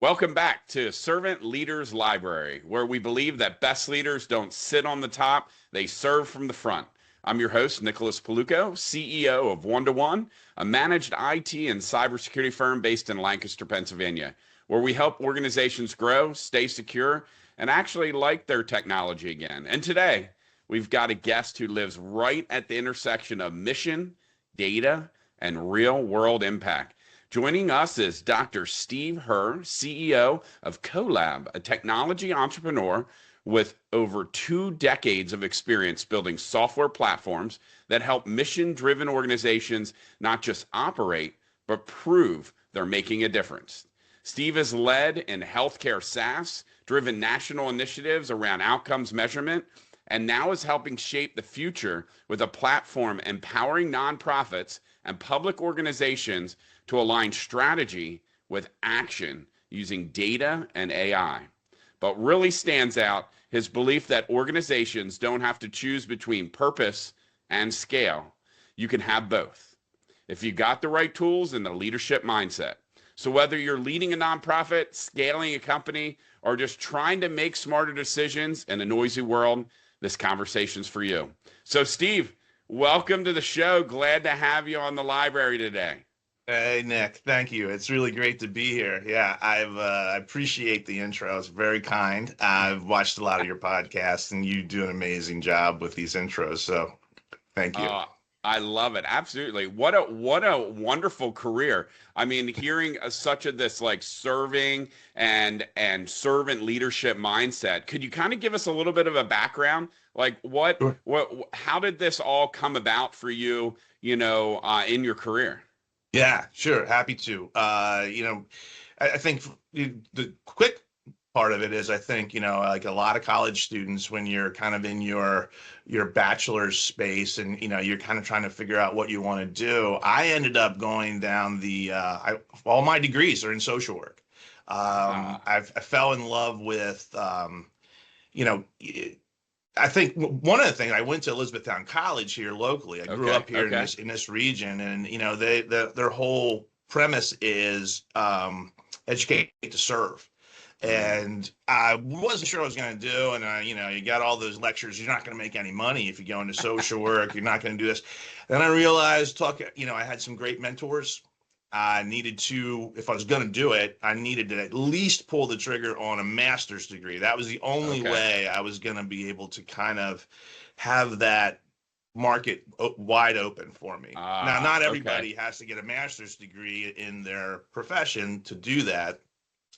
Welcome back to Servant Leaders Library, where we believe that best leaders don't sit on the top, they serve from the front. I'm your host, Nicholas Paulukow, CEO of One to One, a managed IT and cybersecurity firm based in Lancaster, Pennsylvania, where we help organizations grow, stay secure, and actually like their technology again. And today, we've got a guest who lives right at the intersection of mission, data, and real world impact. Joining us is Dr. Steve Herr, CEO of coLAB, a technology entrepreneur with over 2 decades of experience building software platforms that help mission-driven organizations not just operate, but prove they're making a difference. Steve has led in healthcare SaaS, driven national initiatives around outcomes measurement, and now is helping shape the future with a platform empowering nonprofits and public organizations to align strategy with action using data and AI. But really stands out his belief that organizations don't have to choose between purpose and scale. You can have both if you got the right tools and the leadership mindset. So whether you're leading a nonprofit, scaling a company, or just trying to make smarter decisions in a noisy world, this conversation's for you. So Steve, welcome to the show. Glad to have you on the library today. Hey, Nick, thank you. It's really great to be here. Yeah, I appreciate the intro. It's very kind. I've watched a lot of your podcasts and you do an amazing job with these intros. So thank you. Uh, I love it. Absolutely. What a wonderful career. I mean, hearing such a this like serving and servant leadership mindset. Could you kind of give us a little bit of a background? Like Sure. how did this all come about for you, in your career? Yeah, sure. Happy to. I think the quick part of it is I think, like a lot of college students, when you're kind of in your bachelor's space and, you're kind of trying to figure out what you want to do. I ended up going down all my degrees are in social work. Ah, I fell in love with, you know, I think one of the things I went to Elizabethtown College here locally. I grew okay, up here in okay. this region, and their whole premise is educate to serve. Mm, And I wasn't sure what I was going to do. And you got all those lectures. You're not going to make any money if you go into social work. You're not going to do this. Then I realized, I had some great mentors. I needed to, if I was going to do it, I needed to at least pull the trigger on a master's degree. That was the only okay. way I was going to be able to kind of have that market wide open for me. Now, Ah, not okay. everybody has to get a master's degree in their profession to do that,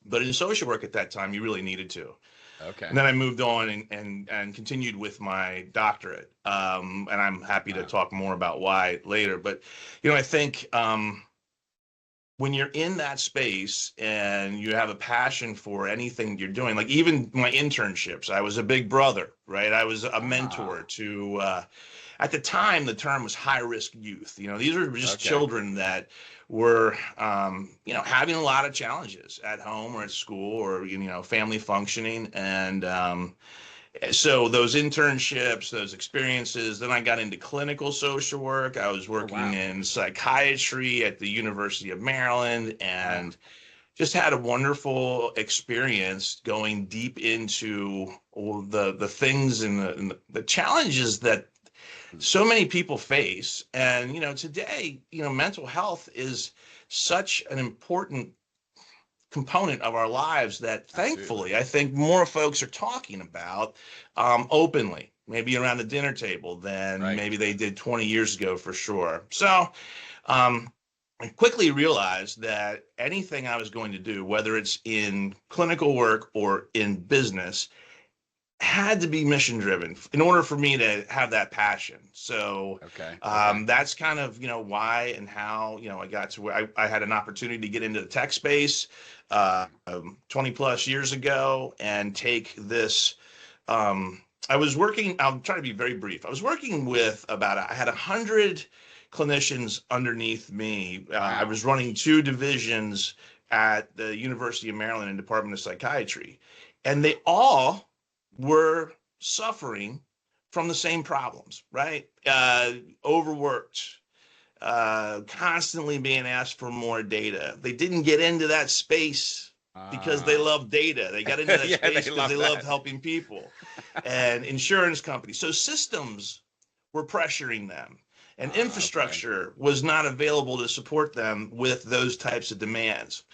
but in social work at that time, you really needed to. Okay. And then I moved on and continued with my doctorate. And I'm happy to Wow. talk more about why later. But, I think when you're in that space and you have a passion for anything you're doing, like even my internships, I was a big brother, right? I was a mentor Ah, to, at the time, the term was high risk youth. These were just okay. children that were, having a lot of challenges at home or at school or, family functioning. And so those internships, those experiences, then I got into clinical social work. I was Oh, working wow. in psychiatry at the University of Maryland Wow. and just had a wonderful experience going deep into all the things and the challenges that so many people face. And today, mental health is such an important component of our lives that Absolutely. thankfully I think more folks are talking about openly, maybe around the dinner table than Right. maybe they did 20 years ago for sure. So um, I quickly realized that anything I was going to do, whether it's in clinical work or in business, had to be mission driven in order for me to have that passion. So Okay. Okay. that's kind of why and how I got to where I had an opportunity to get into the tech space 20 plus years ago and take this. I was working. I'll try to be very brief. I was working with I had 100 clinicians underneath me. I Wow. was running two divisions at the University of Maryland in Department of Psychiatry, and they all were suffering from the same problems, right? Overworked, constantly being asked for more data. They didn't get into that space because they love data. They got into that Yeah, space they because love they loved that. helping people, and insurance companies. So systems were pressuring them, and Okay. infrastructure was not available to support them with those types of demands.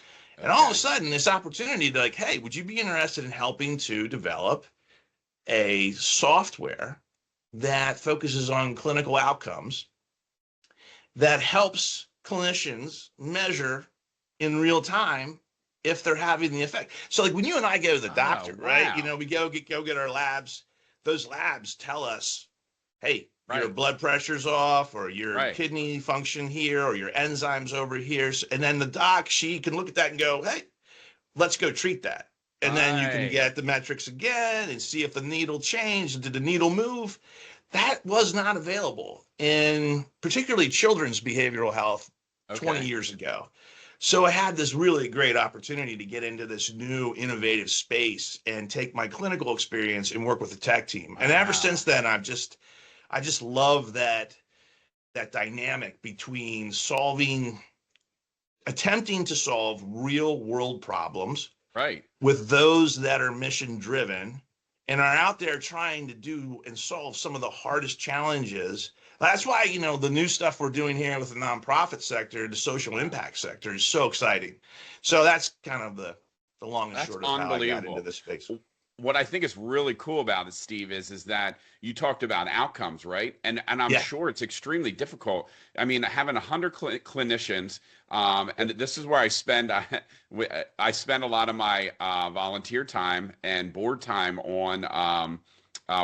And all of a Okay. sudden, this opportunity to like, hey, would you be interested in helping to develop a software that focuses on clinical outcomes that helps clinicians measure in real time if they're having the effect. So like when you and I go to the Oh, doctor, right? You wow. know, we go get our labs. Those labs tell us, hey, your Right. blood pressure's off, or your Right. kidney function here, or your enzymes over here. And then the doc, she can look at that and go, hey, let's go treat that. And then you can Right. get the metrics again and see if the needle changed. Did the needle move? That was not available in particularly children's behavioral health 20 Okay. years ago. So I had this really great opportunity to get into this new innovative space and take my clinical experience and work with the tech team. And ever since Wow. then, I just love that dynamic between attempting to solve real world problems Right. with those that are mission driven and are out there trying to do and solve some of the hardest challenges. That's why, you know, the new stuff we're doing here with the nonprofit sector, the social Wow. impact sector is so exciting. So that's kind of the long and That's short of how I got into unbelievable. this space. What I think is really cool about it, Steve, is that you talked about outcomes, right? And I'm Yeah. sure it's extremely difficult. I mean, having 100 clinicians, and this is where I spend a lot of my volunteer time and board time on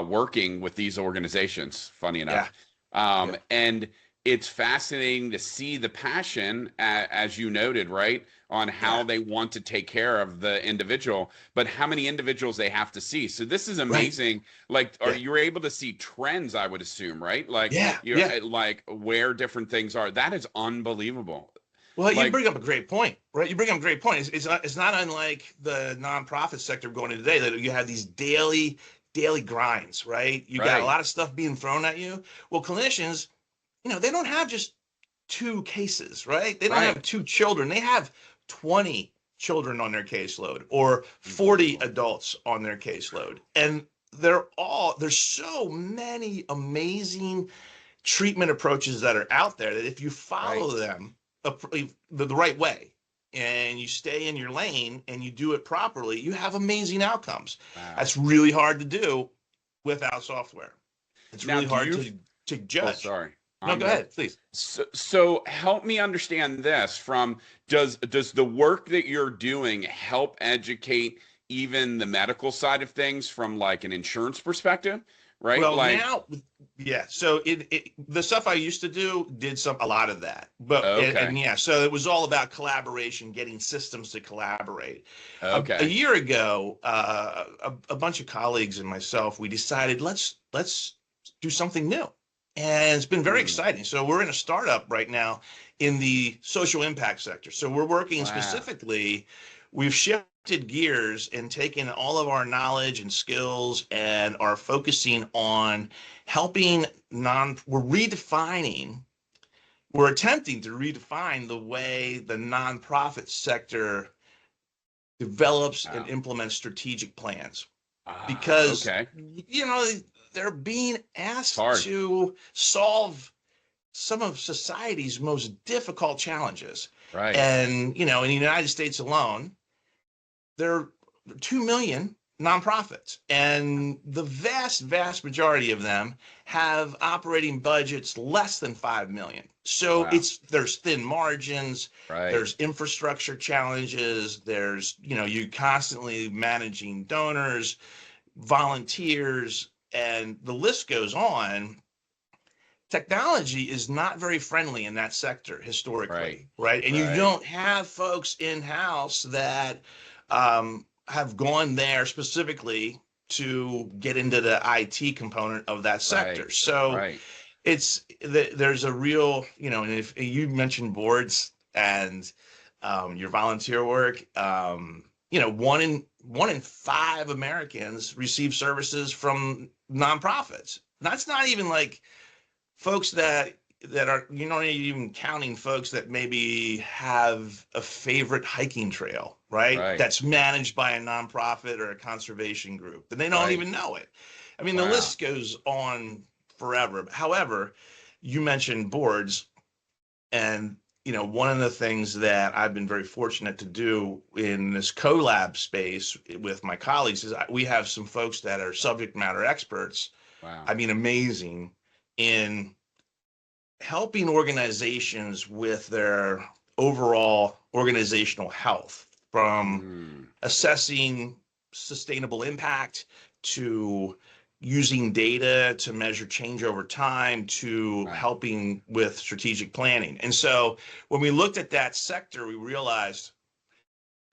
working with these organizations. Funny Yeah. enough, Yeah. and it's fascinating to see the passion, as you noted, right, on how Yeah. they want to take care of the individual, but how many individuals they have to see. So this is Right. amazing. Like, are Yeah. you able to see trends? I would assume, right? Like Yeah. you Yeah. like where different things are. That is unbelievable. Well, you Like, bring up a great point, right? You bring up a great point. It's not unlike the nonprofit sector going in today that you have these daily grinds, right? You got a right, lot of stuff being thrown at you. Well, clinicians, you know, they don't have just two cases, right? They don't right. have two children. They have 20 children on their caseload or 40 Unbelievable. adults on their caseload. And there's so many amazing treatment approaches that are out there that if you Right. follow them the right way and you stay in your lane and you do it properly, you have amazing outcomes. Wow. That's really hard to do without software. It's Now, really do hard you? to Oh, judge. sorry. No, I'm go good. ahead, please. So help me understand this from does the work that you're doing help educate even the medical side of things from like an insurance perspective, right? Well, Like, now, yeah. So the stuff I used to do did a lot of that, but okay, and yeah. So it was all about collaboration, getting systems to collaborate. A okay. year ago, a bunch of colleagues and myself, we decided let's do something new, and it's been very Hmm. exciting. So we're in a startup right now in the social impact sector. So we're working Wow. specifically. We've shifted gears and taken all of our knowledge and skills and are focusing on helping we're redefining, we're attempting to redefine the way the nonprofit sector develops and Wow. implements strategic plans because, Okay. you know, they're being It's asked hard. to solve some of society's most difficult challenges. Right. And, you know, in the United States alone, there are 2 million nonprofits, and the vast majority of them have operating budgets less than 5 million. So Wow. there's thin margins, Right. there's infrastructure challenges, there's, you know, you constantly managing donors, volunteers, and the list goes on. Technology is not very friendly in that sector Right. historically, right? And you Right. don't have folks in house that have gone there specifically to get into the IT component of that sector. Right. So Right. there's a real, you know, and if you mentioned boards and your volunteer work, you know, one in five Americans receive services from nonprofits. That's not even like folks that are, you know, even counting folks that maybe have a favorite hiking trail, right? Right. That's managed by a nonprofit or a conservation group, and they don't Right. even know it. I mean, the Wow. list goes on forever. However, you mentioned boards, and one of the things that I've been very fortunate to do in this coLAB space with my colleagues is we have some folks that are subject matter experts. Wow. I mean, amazing in helping organizations with their overall organizational health, from Mm. assessing sustainable impact to using data to measure change over time to Wow. helping with strategic planning. And so when we looked at that sector, we realized,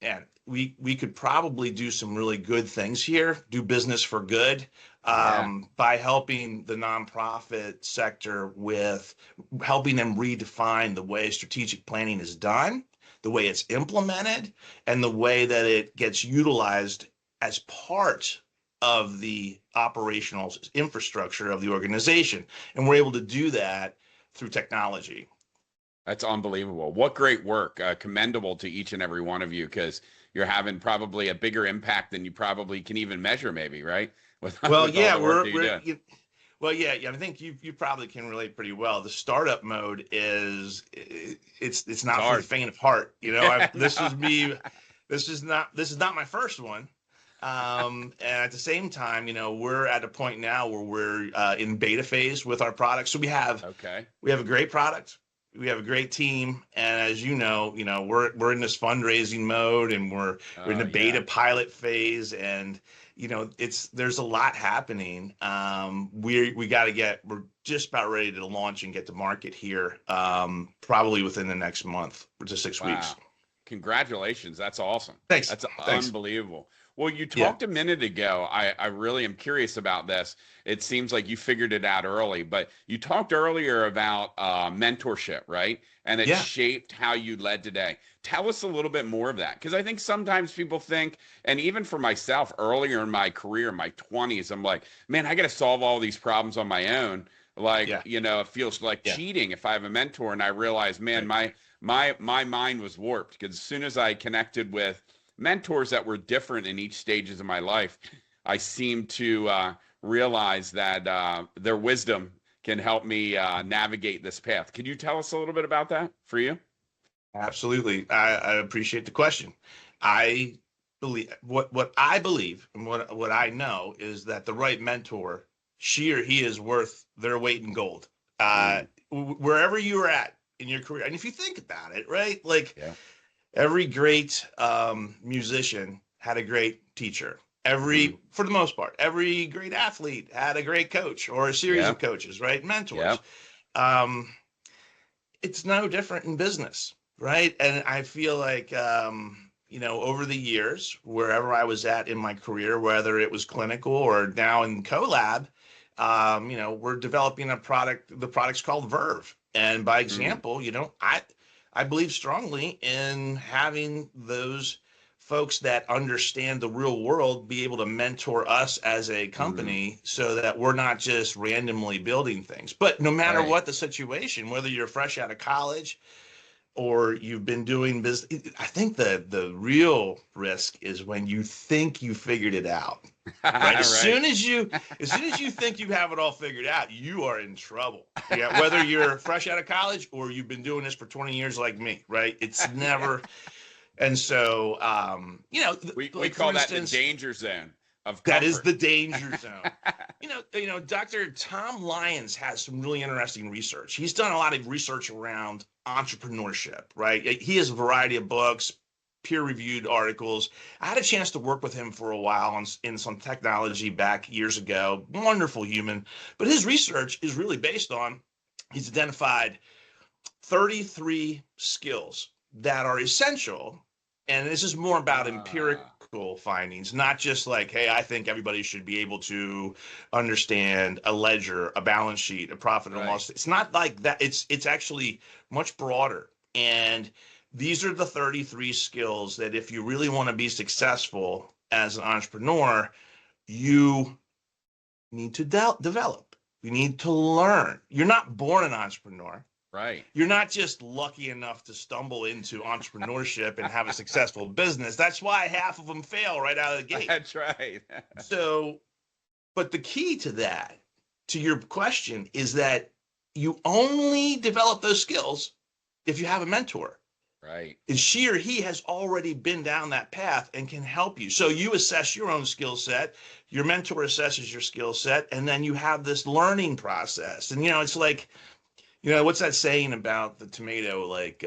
and we could probably do some really good things here, do business for good, Yeah. by helping the nonprofit sector with helping them redefine the way strategic planning is done, the way it's implemented, and the way that it gets utilized as part of the operational infrastructure of the organization. And we're able to do that through technology. That's unbelievable. What great work. Commendable to each and every one of you, because you're having probably a bigger impact than you probably can even measure, maybe, right? With Well, with all yeah, the work that you do. well, yeah. I think you probably can relate pretty well. The startup mode is it's It's not for the hard. faint of heart. Yeah, This no. is me. This is not my first one. And at the same time, we're at a point now where we're in beta phase with our product. So Okay. we have a great product. We have a great team, and as we're in this fundraising mode, and we're in the beta Yeah. pilot phase, and there's a lot happening. We're just about ready to launch and get to market here, probably within the next month to 6 weeks. Wow. Congratulations. That's awesome. Thanks, That's thanks. unbelievable. Well, you Yeah, talked a minute ago. I really am curious about this. It seems like you figured it out early, but you talked earlier about mentorship, right? And it yeah, shaped how you led today. Tell us a little bit more of that. Because I think sometimes people think, and even for myself earlier in my career, my 20s, I'm like, man, I got to solve all these problems on my own. Like, yeah, it feels like yeah. cheating if I have a mentor. And I realize, man, Right. my mind was warped, because as soon as I connected with mentors that were different in each stages of my life, I seemed to realize that their wisdom can help me navigate this path. Could you tell us a little bit about that for you? Absolutely. I appreciate the question. I what I believe and what I know is that the right mentor, she or he is worth their weight in gold. Mm, Wherever you're at in your career, and if you think about it, right, like yeah. every great musician had a great teacher. Mm, For the most part, every great athlete had a great coach or a series yeah. of coaches, right? Yeah. Mentors. Um, it's no different in business, right? And I feel like, over the years, wherever I was at in my career, whether it was clinical or now in coLAB, we're developing a product. The product's called Verve, and by Mm, example, I believe strongly in having those folks that understand the real world be able to mentor us as a mm, company so that we're not just randomly building things. But no matter right. what the situation, whether you're fresh out of college or you've been doing business, I think the real risk is when you think you figured it out. Right. Right. As soon as you think you have it all figured out, you are in trouble. Yeah. Whether you're fresh out of college or you've been doing this for 20 years like me, right? It's Yeah. never. And so, We like for call that the instance, danger zone of that is comfort. the danger zone. Dr. Tom Lyons has some really interesting research. He's done a lot of research around entrepreneurship, right? He has a variety of books, peer-reviewed articles. I had a chance to work with him for a while in some technology back years ago. Wonderful human, but his research is really based on he's identified 33 skills that are essential. And this is more about Ah, empirical findings, not just like, hey, I think everybody should be able to understand a ledger, a balance sheet, a profit and right. loss. It's not like that. It's actually much broader. And these are the 33 skills that if you really want to be successful as an entrepreneur, you need to develop. You need to learn. You're not born an entrepreneur. Right. You're not just lucky enough to stumble into entrepreneurship and have a successful business. That's why half of them fail right out of the gate. That's right. So, but the key to that, to your question, is that you only develop those skills if you have a mentor. Right. And she or he has already been down that path and can help you. So you assess your own skill set, your mentor assesses your skill set, and then you have this learning process. And, it's like, what's that saying about the tomato? Like,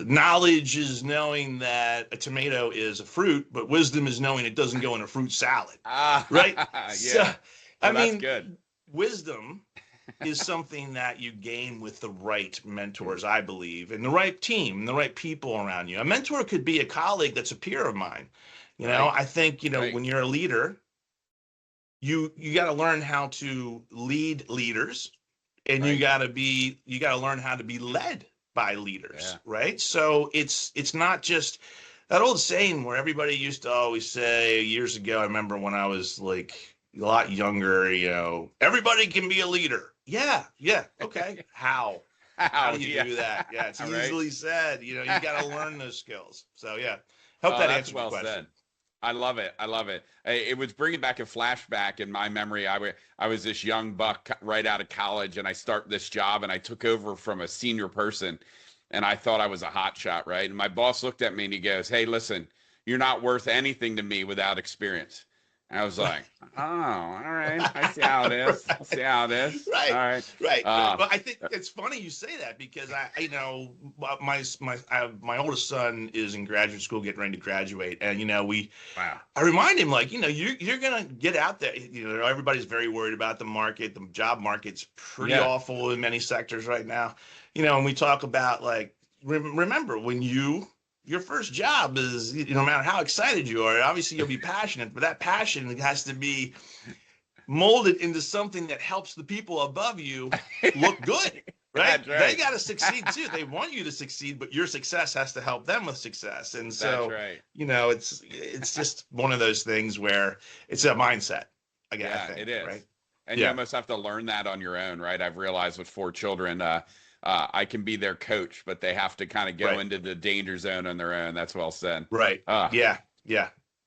knowledge is knowing that a tomato is a fruit, but wisdom is knowing it doesn't go in a fruit salad. Right? Yeah. So, Well, that's good. Wisdom is something that you gain with the right mentors, I believe, and the right team, and the right people around you. A mentor could be a colleague that's a peer of mine. Right. I think, Right. when you're a leader, you got to learn how to lead leaders, and Right. you got to learn how to be led by leaders, Yeah. right? So it's not just that old saying where everybody used to always say years ago. I remember when I was like a lot younger, everybody can be a leader. Yeah. Okay. How do you do that? Yeah, it's Right. easily said. You got to learn those skills. So yeah, hope Oh, that that's answered well the question. said. I love it. I love it. It was bringing back a flashback in my memory. I was this young buck right out of college, and I start this job, and I took over from a senior person, and I thought I was a hot shot, right? And my boss looked at me and he goes, "Hey, listen, you're not worth anything to me without experience." And I was like, "Oh, all right. I see how it is. I see how it is. Right. All right." Right. But I think it's funny you say that because my oldest son is in graduate school, getting ready to graduate, and Wow. I remind him like, you're gonna get out there. Everybody's very worried about the market. The job market's pretty Yeah. awful in many sectors right now. And we talk about like, remember when your first job is, no matter how excited you are, obviously you'll be passionate, but that passion has to be molded into something that helps the people above you look good, right? That's right. They got to succeed too. They want you to succeed, but your success has to help them with success. And so, That's right. it's just one of those things where it's a mindset. Again, Yeah, I think, it is. right? And you almost have to learn that on your own, right? I've realized with 4 children, I can be their coach, but they have to kind of go Right. into the danger zone on their own. That's well said. Right. Yeah.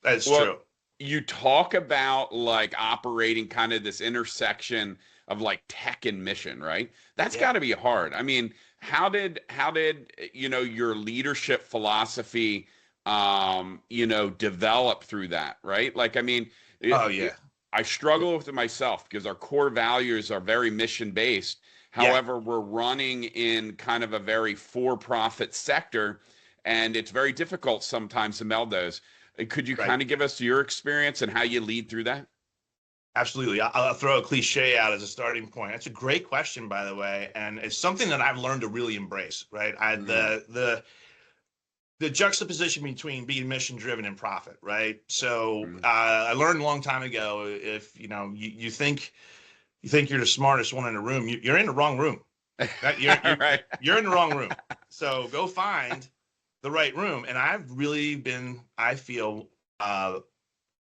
That's Well, true. you talk about like operating kind of this intersection of like tech and mission, right? That's Yeah. got to be hard. I mean, how did your leadership philosophy develop through that, right? Like, I mean, Oh yeah. I struggle with it myself because our core values are very mission based. However, we're running in kind of a very for-profit sector, and it's very difficult sometimes to meld those. Could you Right. kind of give us your experience and how you lead through that? Absolutely. I'll throw a cliche out as a starting point. That's a great question, by the way, and it's something that I've learned to really embrace. Right, the juxtaposition between being mission driven and profit. Right. So I learned a long time ago, if you think you're the smartest one in the room, you're in the wrong room. Right. You're in the wrong room. So go find the right room. And I've really been, I feel,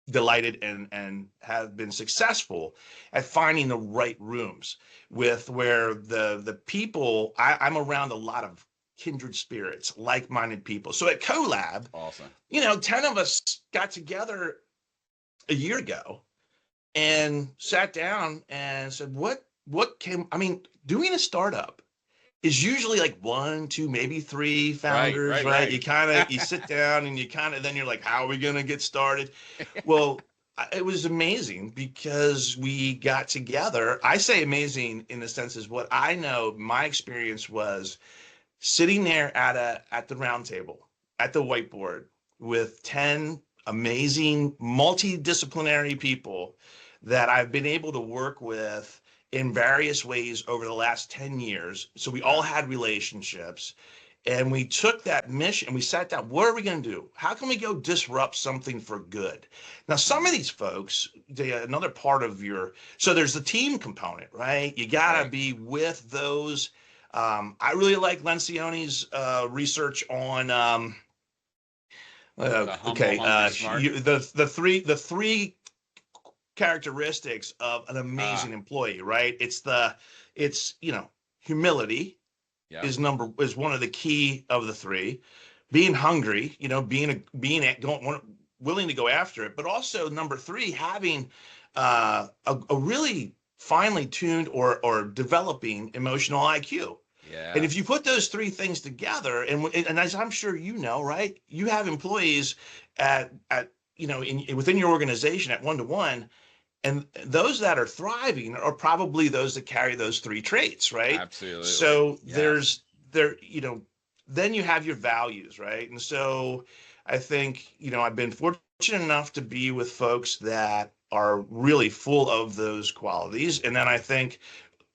delighted and have been successful at finding the right rooms with where the people, I'm around a lot of kindred spirits, like-minded people. So at coLAB, Awesome. 10 of us got together a year ago and sat down and said, doing a startup is usually like 1, 2, maybe 3 founders, right? You sit down and then you're like, how are we going to get started? Well, it was amazing because we got together. I say amazing in the sense is what I know, my experience was sitting there at the round table, at the whiteboard with 10 amazing multidisciplinary people that I've been able to work with in various ways over the last 10 years. So we all had relationships, and we took that mission and we sat down. What are we going to do? How can we go disrupt something for good? Now, some of these folks, another part of so there's the team component, right? You got to be with those. I really like Lencioni's research on the three characteristics of an amazing employee, right? It's humility, Yeah. is one of the key of the three. Being hungry, willing to go after it, but also number three, having a really finely tuned or developing emotional IQ. And if you Yes. put those three things together, and as I'm sure you know, right, you have employees at within your organization at 1-to-1, and those that are thriving are probably those that carry those three traits, right? Absolutely. So Yes. then you have your values, right? And so I think, I've been fortunate enough to be with folks that are really full of those qualities. And then I think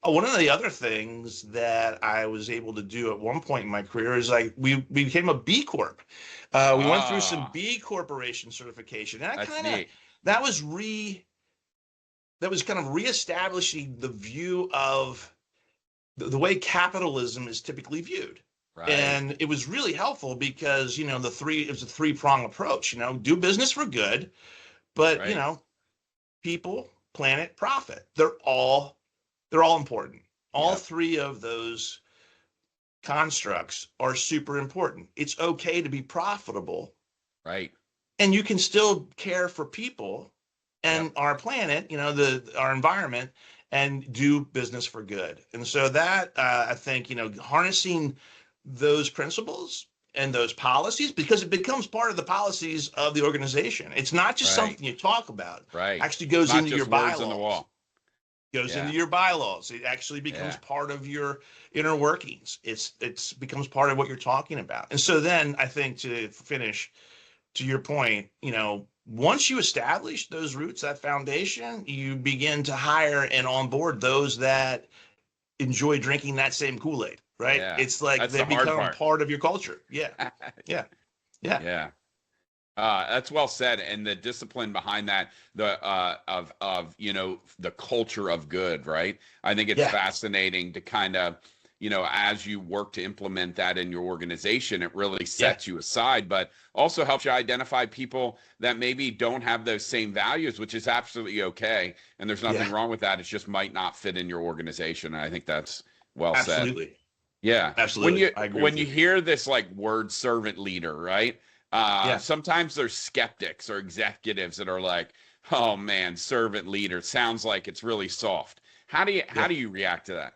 one of the other things that I was able to do at one point in my career is we became a B Corp. We went through some Ah, B Corporation certification, and that's neat. that was kind of reestablishing the view of the way capitalism is typically viewed. Right. And it was really helpful because, it was a three-prong approach, do business for good, but, Right. people, planet, profit. They're all important. All Yep. three of those constructs are super important. It's okay to be profitable, Right. and you can still care for people Yep. and our planet, our environment, and do business for good. And so that I think, harnessing those principles and those policies, because it becomes part of the policies of the organization. It's not just Right. something you talk about. Right. Actually It's goes not into your just words on the bylaws. wall. Goes into Yeah. your bylaws. It actually becomes Yeah. part of your inner workings. It's becomes part of what you're talking about. And so then I think, to finish, to your point, once you establish those roots, that foundation, you begin to hire and onboard those that enjoy drinking that same Kool-Aid, right? Yeah. It's like That's they the hard become part. part of your culture. Yeah, yeah, yeah, Yeah. That's well said, and the discipline behind that, the of the culture of good, right? I think it's yeah, fascinating to kind of, as you work to implement that in your organization, it really yeah, sets you aside, but also helps you identify people that maybe don't have those same values, which is absolutely okay, and there's yeah, nothing wrong with that. It just might not fit in your organization, and I think that's well said. absolutely, Yeah. When absolutely. you I agree when with you you. hear this like word servant leader, right? Yeah. Sometimes there's skeptics or executives that are like, "Oh man, servant leader sounds like it's really soft." How Yeah. do you react to that?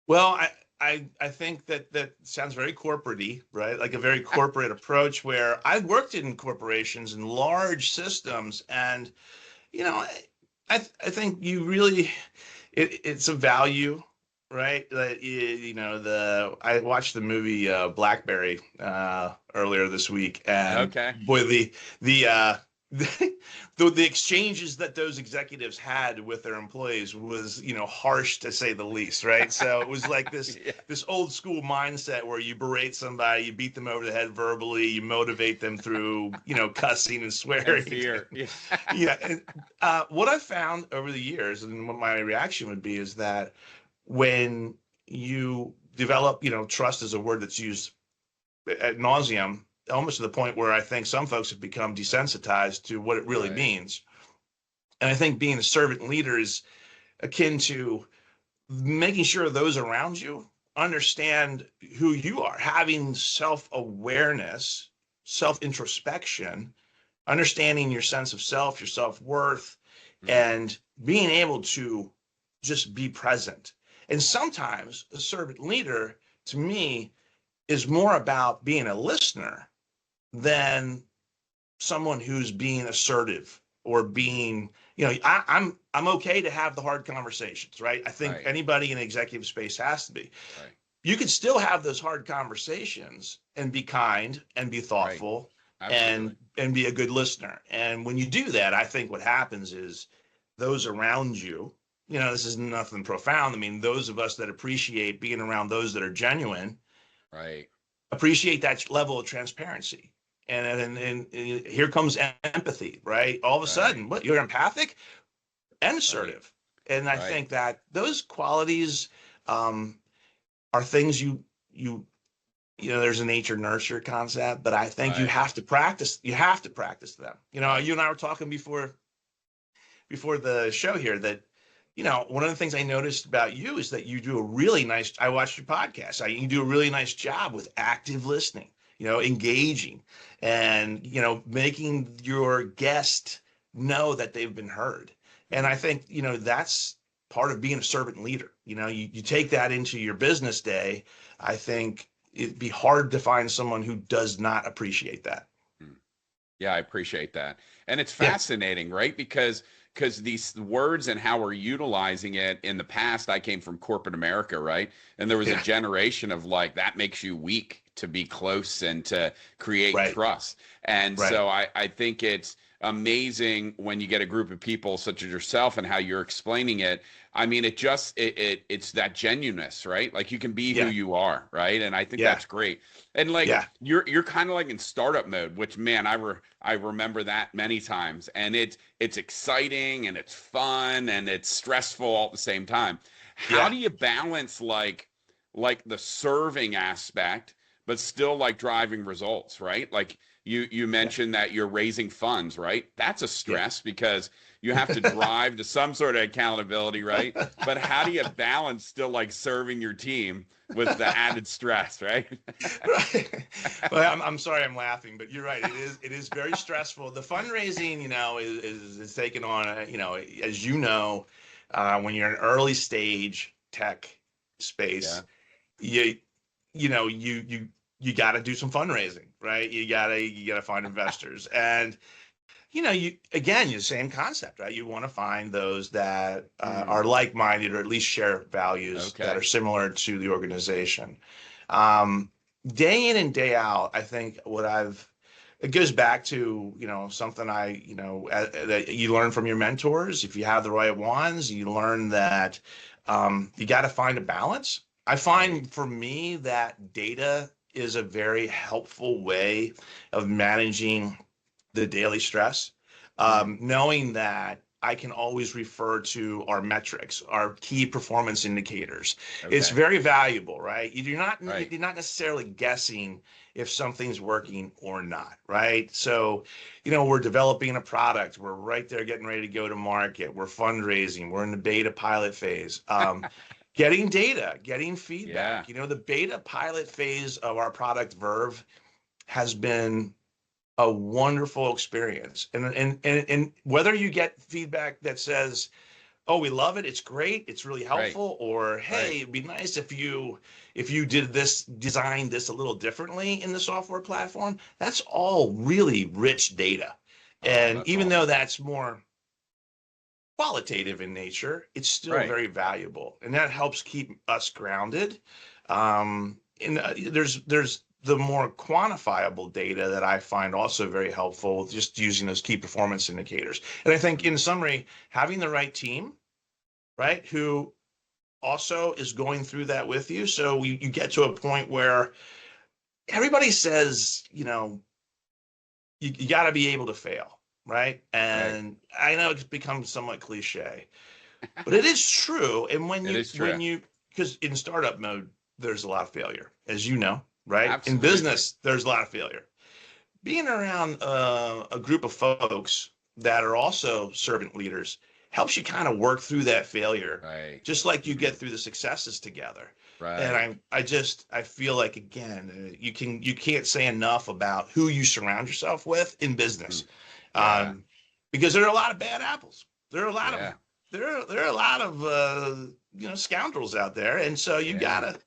Well, I think that sounds very corporate-y, right? Like a very corporate approach, where I've worked in corporations and large systems, and you know, I think you really it's a value, right? That the I watched the movie Blackberry earlier this week, and Okay. boy, the the exchanges that those executives had with their employees was, harsh to say the least, right? So it was like this Yeah. this old school mindset where you berate somebody, you beat them over the head verbally, you motivate them through, cussing and And swearing. fear. Yeah. Yeah. And, what I found over the years, and what my reaction would be, is that when you develop, trust is a word that's used ad nauseum, almost to the point where I think some folks have become desensitized to what it really Right. means. And I think being a servant leader is akin to making sure those around you understand who you are, having self awareness, self introspection, understanding your sense of self, your self worth, Hmm. and being able to just be present. And sometimes a servant leader, to me, is more about being a listener than someone who's being assertive or being, I'm okay to have the hard conversations, right? I think Right. anybody in executive space has to be. Right. You can still have those hard conversations and be kind and be Right. thoughtful Absolutely. and be a good listener. And when you do that, I think what happens is those around you, this is nothing profound. I mean, those of us that appreciate being around those that are genuine Right. appreciate that level of transparency. And here comes empathy, right? All of a Right. sudden, what, you're empathic and Right. assertive. And I Right. think that those qualities um, are things there's a nature nurture concept, but I think Right. you have to practice them. You Right. and I were talking before the show here that one of the things I noticed about you is that you do a really nice, I watched your podcast. You do a really nice job with active listening, engaging and, making your guest know that they've been heard. And I think, that's part of being a servant leader. You take that into your business day. I think it'd be hard to find someone who does not appreciate that. Yeah, I appreciate that. And it's Yeah. fascinating, right? Because these words and how we're utilizing it in the past, I came from corporate America, right? And there was a Yeah. generation of like, that makes you weak to be close and to create Right. trust. And Right. so I think it's amazing when you get a group of people such as yourself and how you're explaining it. I mean, it's that genuineness, right? Like you can be who Yeah. you are, right? And I think Yeah. that's great. And like Yeah. you're kind of like in startup mode, which man, I remember that many times. And it's exciting and it's fun and it's stressful all at the same time. How Yeah. do you balance like the serving aspect, but still like driving results, right? Like you mentioned that you're raising funds, right? That's a stress because you have to drive to some sort of accountability, right? But how do you balance still like serving your team with the added stress, right? Right. Well, I'm sorry I'm laughing, but you're right. It is very stressful. The fundraising, is taken on, as when you're in early stage tech space, you you know you got to do some fundraising, right? You got to find investors, and the same concept, right? You want to find those that are like-minded or at least share values that are similar to the organization. Day in and day out, I think it goes back to, something that you learn from your mentors. If you have the right ones, you learn that you got to find a balance. I find for me that data is a very helpful way of managing the daily stress, knowing that I can always refer to our metrics, our key performance indicators. It's very valuable, right? You're not necessarily guessing if something's working or not, right? So, we're developing a product. We're right there getting ready to go to market. We're fundraising. We're in the beta pilot phase. Getting data, getting feedback. The beta pilot phase of our product Verve has been a wonderful experience. And whether you get feedback that says, oh, we love it, it's great, it's really helpful, or hey, it'd be nice if you designed this a little differently in the software platform, that's all really rich data. And even though that's more qualitative in nature, it's still very valuable. And that helps keep us grounded. And there's the more quantifiable data that I find also very helpful, just using those key performance indicators. And I think in summary, having the right team, right, who also is going through that with you. So you get to a point where everybody says, you got to be able to fail, right? And I know it's become somewhat cliche, but it is true. And because in startup mode, there's a lot of failure, as you know. Right? Absolutely. In business, there's a lot of failure. Being around a group of folks that are also servant leaders helps you kind of work through that failure, just like you get through the successes together. And I feel like, again, you can't say enough about who you surround yourself with in business, because there are a lot of bad apples. There are a lot of scoundrels out there, and so you gotta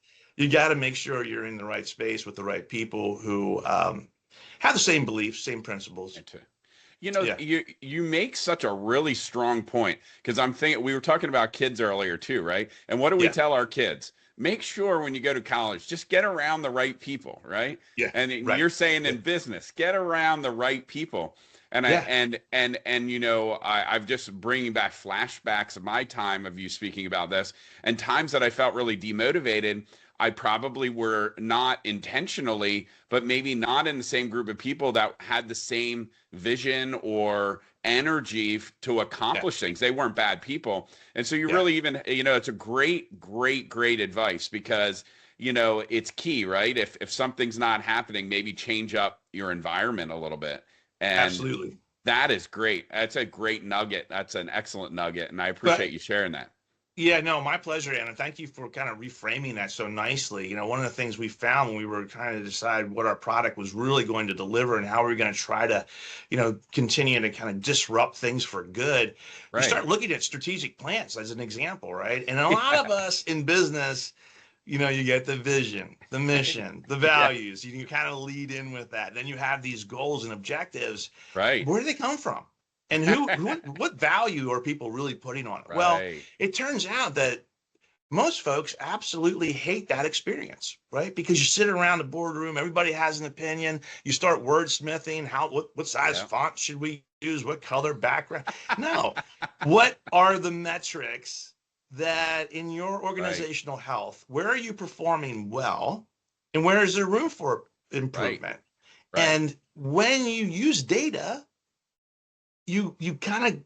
make sure you're in the right space with the right people who have the same beliefs, same principles. You make such a really strong point, because I'm thinking, we were talking about kids earlier too, right? And what do we tell our kids? Make sure when you go to college, just get around the right people, right? And you're saying in business, get around the right people. And I've just bringing back flashbacks of my time of you speaking about this, and times that I felt really demotivated. I probably were not intentionally, but maybe not in the same group of people that had the same vision or energy to accomplish things. They weren't bad people. And so you really even, it's a great advice, because, it's key, right? If something's not happening, maybe change up your environment a little bit. And absolutely. That is great. That's a great nugget. That's an excellent nugget. And I appreciate you sharing that. Yeah, no, my pleasure, Anna. Thank you for kind of reframing that so nicely. One of the things we found when we were trying to decide what our product was really going to deliver and how we were going to try to, continue to kind of disrupt things for good, you Right. start looking at strategic plans as an example, right? And a lot of us in business, you get the vision, the mission, the Yeah. values, you kind of lead in with that. Then you have these goals and objectives. Right. Where do they come from? And what value are people really putting on it? Well, Right. it turns out that most folks absolutely hate that experience, right? Because you sit around the boardroom, everybody has an opinion. You start wordsmithing, what size Yeah. font should we use? What color background? No. What are the metrics that in your Right. organizational health, where are you performing well and where is there room for Right. improvement? Right. And when you use data, you kind of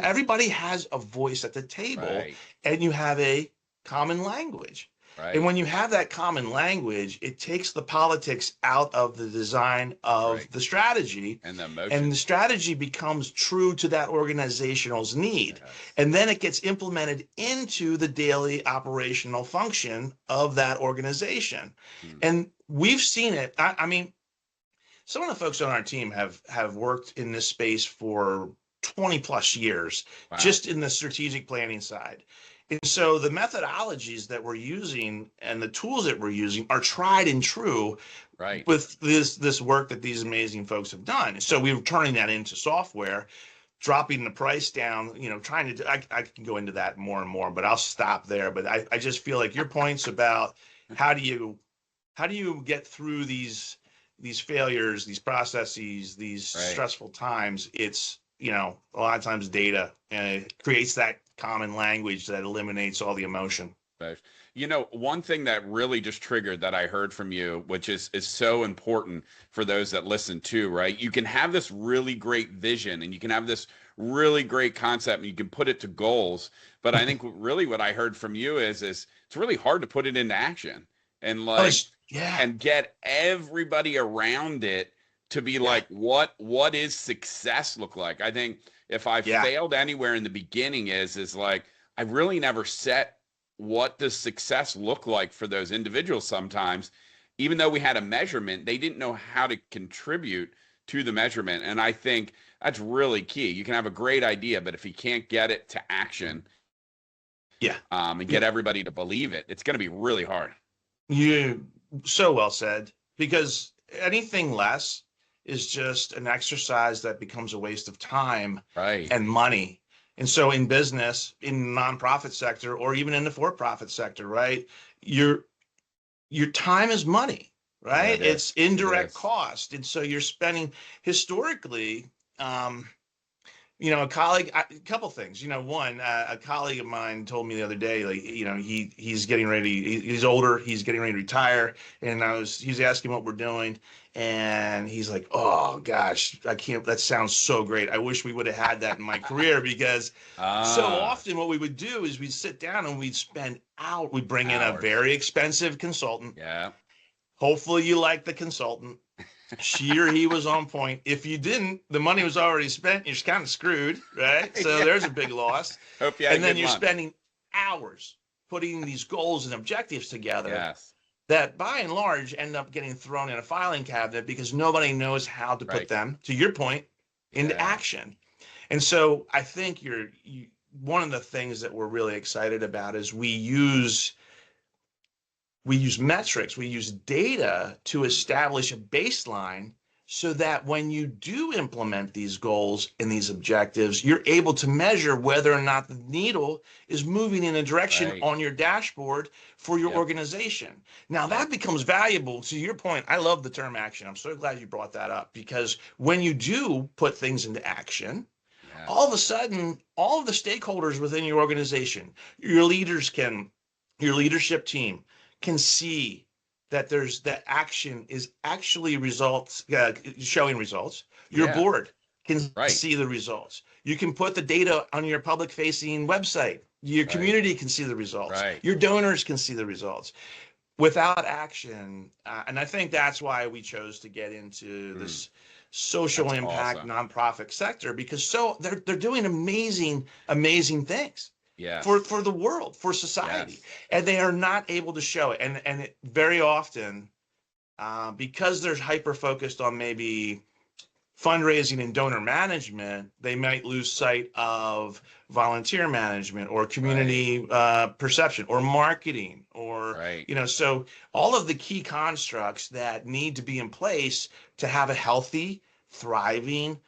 everybody has a voice at the table, Right. and you have a common language. And Right. when you have that common language, it takes the politics out of the design of Right. the strategy, And the and the emotion. strategy becomes true to that organizational's need. Yes. And then it gets implemented into the daily operational function of that organization. Hmm. And we've seen it. I mean, some of the folks on our team have worked in this space for 20 plus years, Wow. just in the strategic planning side. And so the methodologies that we're using and the tools that we're using are tried and true Right. with this work that these amazing folks have done. So we're turning that into software, dropping the price down, trying to, I can go into that more and more, but I'll stop there. But I just feel like your points about how do you get through these failures, these processes, these Right. stressful times, it's, a lot of times data, and it creates that common language that eliminates all the emotion. Right. One thing that really just triggered that I heard from you, which is so important for those that listen too, right? You can have this really great vision and you can have this really great concept and you can put it to goals. But I think really what I heard from you is it's really hard to put it into action and Oh, like yeah, and get everybody around it to be yeah, like, what is success look like? I think if I yeah, failed anywhere in the beginning is like I really never set what does success look like for those individuals sometimes. Even though we had a measurement, they didn't know how to contribute to the measurement. And I think that's really key. You can have a great idea, but if you can't get it to action, yeah. and get everybody to believe it, it's going to be really hard. You so well said, because anything less is just an exercise that becomes a waste of time Right. and money. And so in business, in the nonprofit sector, or even in the for-profit sector, right? Your time is money, Yeah, right? it It's is. It indirect is. cost. And so you're spending historically, um, a colleague, a couple things. One, a colleague of mine told me the other day, like, he's getting ready. He's older. He's getting ready to retire, and he's asking what we're doing, and he's like, "Oh gosh, I can't. That sounds so great. I wish we would have had that in my career because so Ah, often what we would do is we'd sit down and we'd spend out. We'd bring in a hours. very expensive consultant. Yeah. Hopefully, you like the consultant." She or he was on point. If you didn't, the money was already spent. You're kind of screwed, right? So Yeah. there's a big loss. Hope you had a And then good you're lunch. spending hours putting these goals and objectives together Yes. that by and large end up getting thrown in a filing cabinet because nobody knows how to put Right. them, to your point, into Yeah. action. And so I think one of the things that we're really excited about is we use metrics, we use data to Mm. establish a baseline so that when you do implement these goals and these objectives, you're able to measure whether or not the needle is moving in a direction Right. on your dashboard for your Yep. organization. Now, Yep. that becomes valuable. To your point, I love the term action. I'm so glad you brought that up, because when you do put things into action, all of a Yes. sudden, all of the stakeholders within your organization, your leaders your leadership team can see that that action is actually showing results. Your Yeah. board can Right. see the results. You can put the data on your public facing website. Your Right. community can see the results. Right. Your donors can see the results. Without action, and I think that's why we chose to get into Mm. this social That's impact awesome. nonprofit sector, because they're doing amazing things. Yes. for the world, for society, Yes. and they are not able to show it. And it, very often, because they're hyper focused on maybe fundraising and donor management, they might lose sight of volunteer management or Right. community perception or marketing or, Right. so all of the key constructs that need to be in place to have a healthy, thriving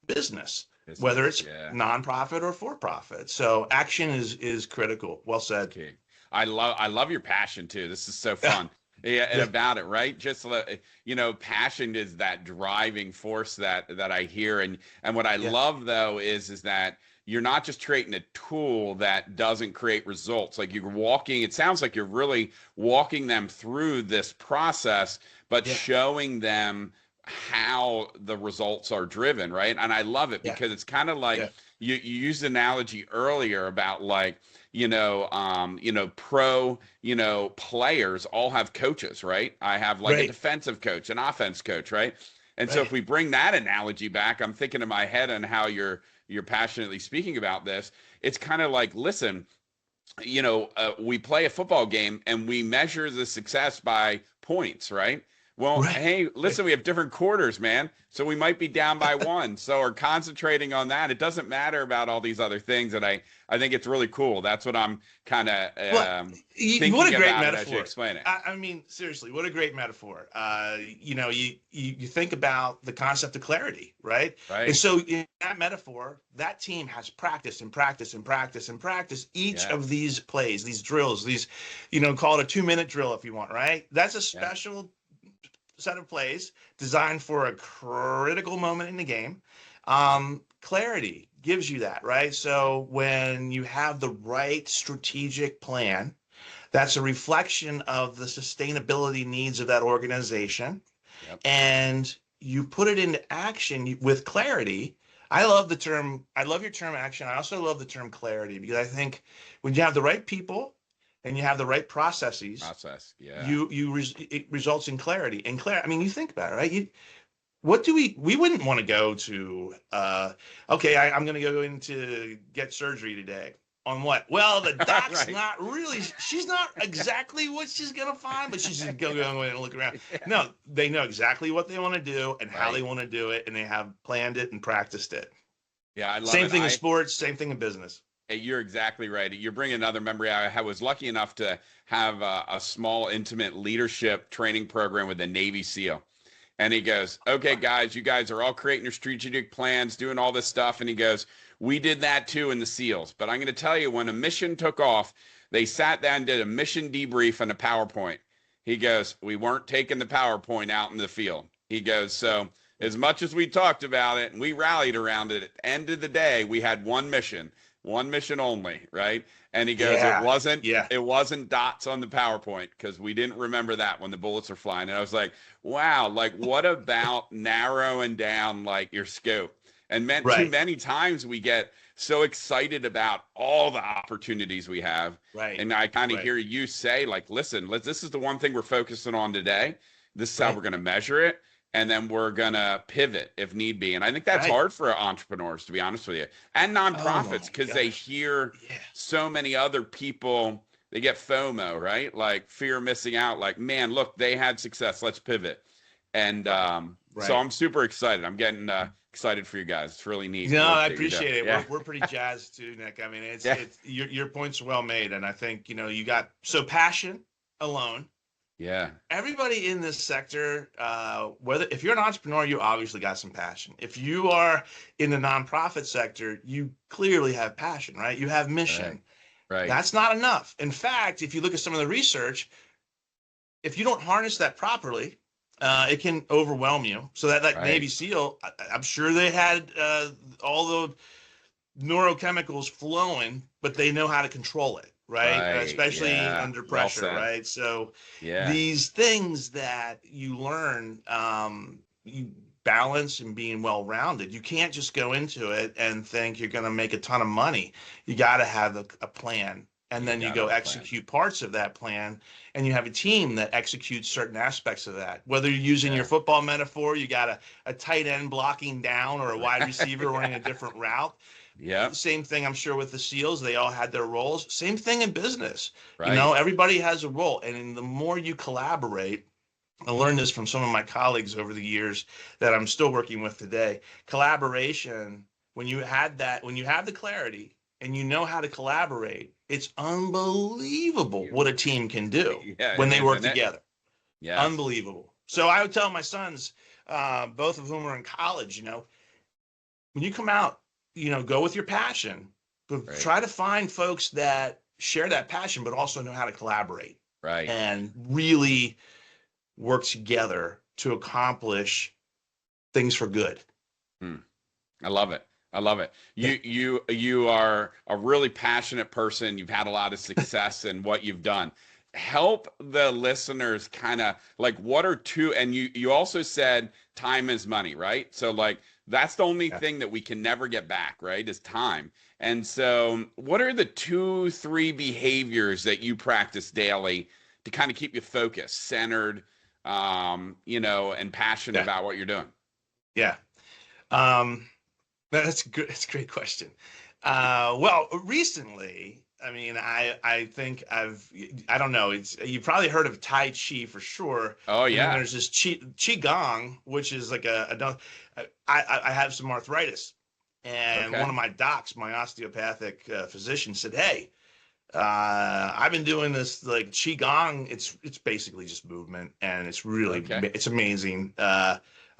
business, whether Business. it's Yeah. nonprofit or for profit. So action is critical. Well said. Okay. I love your passion too. This is so fun. Yeah, and Yeah, about it, right? Just passion is that driving force that I hear, and what I yeah, love though is that you're not just creating a tool that doesn't create results. Like you're walking, it sounds like you're really walking them through this process, but yeah, showing them how the results are driven, right? And I love it yeah, because it's kind of like yeah. you used the analogy earlier about like pro, players all have coaches, right? I have like a Right, defensive coach, an offense coach, right? And so if right, we bring that analogy back, I'm thinking in my head on how you're passionately speaking about this. It's kind of like, listen, we play a football game and we measure the success by points, right? Well, right, hey, right. listen, we have different quarters, man. So we might be down by one. So we're concentrating on that. It doesn't matter about all these other things. And I think it's really cool. That's what I'm kind of Well, what a thinking great about it as you metaphor. explain it. I mean, seriously, what a great metaphor. You think about the concept of clarity, right? And Right. so in that metaphor, that team has practiced and practiced and practiced and practiced each of Yes. these plays, these drills, these, call it a 2-minute drill if you want, right? That's a Yeah. special set of plays designed for a critical moment in the game. Clarity gives you that, right? Yeah. So when you have the right strategic plan, that's a reflection of the sustainability needs of that organization, Yep. and you put it into action with clarity. I love your term action. I also love the term clarity because I think when you have the right people and you have the right processes, Process. Yeah. it results in clarity. And I mean, you think about it, right? What do we wouldn't want to go to, okay, I'm going to go in to get surgery today. On what? Well, the doc's Right. not really, she's not exactly what she's going to find, but she's going to go in and look around. Yeah. No, they know exactly what they want to do and how they Right. want to do it, and they have planned it and practiced it. Yeah, I love Same it. thing in sports, same thing in business. You're exactly right. You're bringing another memory. I was lucky enough to have a small, intimate leadership training program with a Navy SEAL. And he goes, okay, guys, you guys are all creating your strategic plans, doing all this stuff. And he goes, we did that too in the SEALs. But I'm going to tell you, when a mission took off, they sat down and did a mission debrief and a PowerPoint. He goes, we weren't taking the PowerPoint out in the field. He goes, so as much as we talked about it and we rallied around it, at the end of the day, we had one mission only, right? And he goes, it Yeah, wasn't yeah, it wasn't dots on the PowerPoint because we didn't remember that when the bullets are flying. And I was like, wow, like what about narrowing down like your scope? And meant too right, many times we get so excited about all the opportunities we have. right, And I kind of right, hear you say, like, listen, this is the one thing we're focusing on today. This is how right, we're going to measure it. And then we're going to pivot if need be. And I think that's right. hard for entrepreneurs, to be honest with you, and Oh nonprofits my because they gosh. hear Yeah. so many other people, they get FOMO, right? Like fear of missing out, like, man, look, they had success. Let's pivot. And Right, so right. I'm super excited. I'm getting excited for you guys. It's really neat No, work I that you're doing. appreciate it. Yeah. We're pretty jazzed too, Nick. I mean, Yeah. it's your points are well made, and I think you got so passion alone. Yeah. Everybody in this sector, whether if you're an entrepreneur, you obviously got some passion. If you are in the nonprofit sector, you clearly have passion, right? You have Right. mission. Right. That's not enough. In fact, if you look at some of the research, if you don't harness that properly, it can overwhelm you. So that Right. Navy SEAL, I'm sure they had all the neurochemicals flowing, but they know how to control it, right? Right. Especially Yeah. under Well pressure, said. right? So Yeah. these things that you learn, you balance and being well-rounded. You can't just go into it and think you're going to make a ton of money. You got to have a plan and You then you got to go have a plan. execute parts of that plan, and you have a team that executes certain aspects of that. Whether you're using your Yeah. football metaphor, you got a tight end blocking down or a wide receiver running a Yeah. different route. Yep. Same thing, I'm sure, with the SEALs. They all had their roles. Same thing in business. Right. Everybody has a role. And the more you collaborate, I learned this from some of my colleagues over the years that I'm still working with today. Collaboration, when you have the clarity and you know how to collaborate, it's unbelievable what a team can do Yeah, when it they is, work isn't it? together. Yes. Unbelievable. So I would tell my sons, both of whom are in college, when you come out, go with your passion, but Right. try to find folks that share that passion, but also know how to collaborate Right. and really work together to accomplish things for good. Hmm. I love it. I love it. Yeah. You are a really passionate person. You've had a lot of success in what you've done. Help the listeners kind of like what are two, and you also said time is money, right? So like that's the only Yeah. thing that we can never get back, right? Is time. And so what are the two, three behaviors that you practice daily to kind of keep you focused, centered, and passionate Yeah. about what you're doing? Yeah. Um, that's good. That's a great question. Well, recently, I think I don't know. You've probably heard of Tai Chi for sure. Oh And then yeah. there's this Qigong, which is like I have some arthritis. And one Okay. of my docs, my osteopathic physician said, "Hey, I've been doing this like qigong. It's basically just movement, and Okay. it's amazing.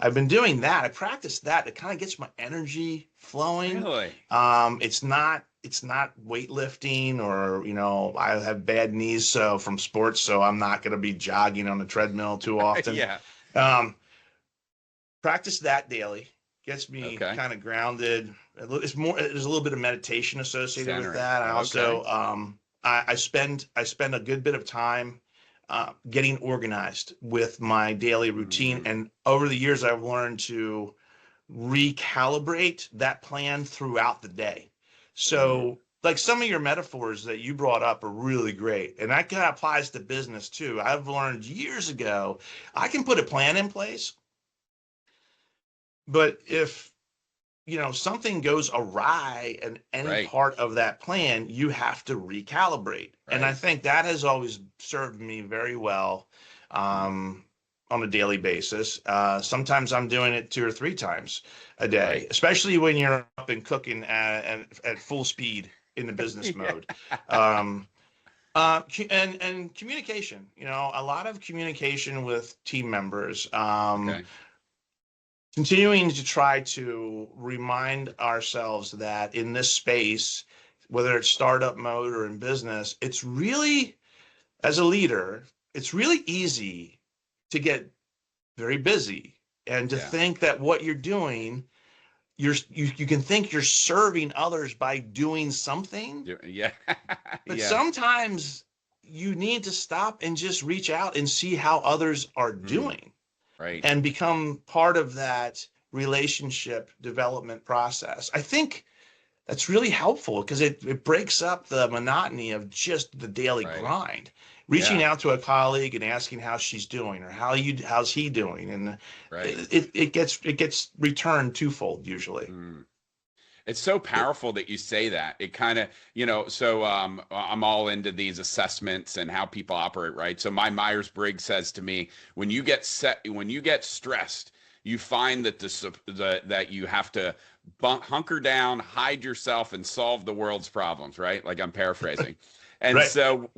I've been doing that. I practice that. It kind of gets my energy flowing. Really? It's not weightlifting or I have bad knees so from sports, so I'm not going to be jogging on the treadmill too often. Yeah. Um, Practice that daily. Gets me Okay. kind of grounded. There's a little bit of meditation associated with Centering. that. I Okay. also I spend a good bit of time getting organized with my daily routine. Mhm. And over the years, I've learned to recalibrate that plan throughout the day. Mhm. So, like some of your metaphors that you brought up are really great. And that kind of applies to business too. I've learned years ago, I can put a plan in place, but if something goes awry in any Right. part of that plan, you have to recalibrate. And I Right. think that has always served me very well Mm. on a daily basis. Sometimes I'm doing it 2 or 3 times a day, Right. especially when you're up and cooking at full speed in the business Yeah. mode. Um, and communication, a lot of communication with team members. Okay. Continuing to try to remind ourselves that in this space, whether it's startup mode or in business, it's really, as a leader, it's really easy to get very busy and to Yeah. think that what you're doing, you can think you're serving others by doing something, Yeah. but Yes. sometimes you need to stop and just reach out and see how others are Mm. doing Right. and become part of that relationship development process. I think that's really helpful because it breaks up the monotony of just the daily Right. grind. Reaching Yeah. out to a colleague and asking how she's doing or how's he doing, and Right. it gets returned twofold usually. Mm. It's so powerful that you say that. It kind of, so I'm all into these assessments and how people operate, right? So my Myers-Briggs says to me, when you get stressed, you find that that you have to hunker down, hide yourself, and solve the world's problems, right? Like I'm paraphrasing. And Right, so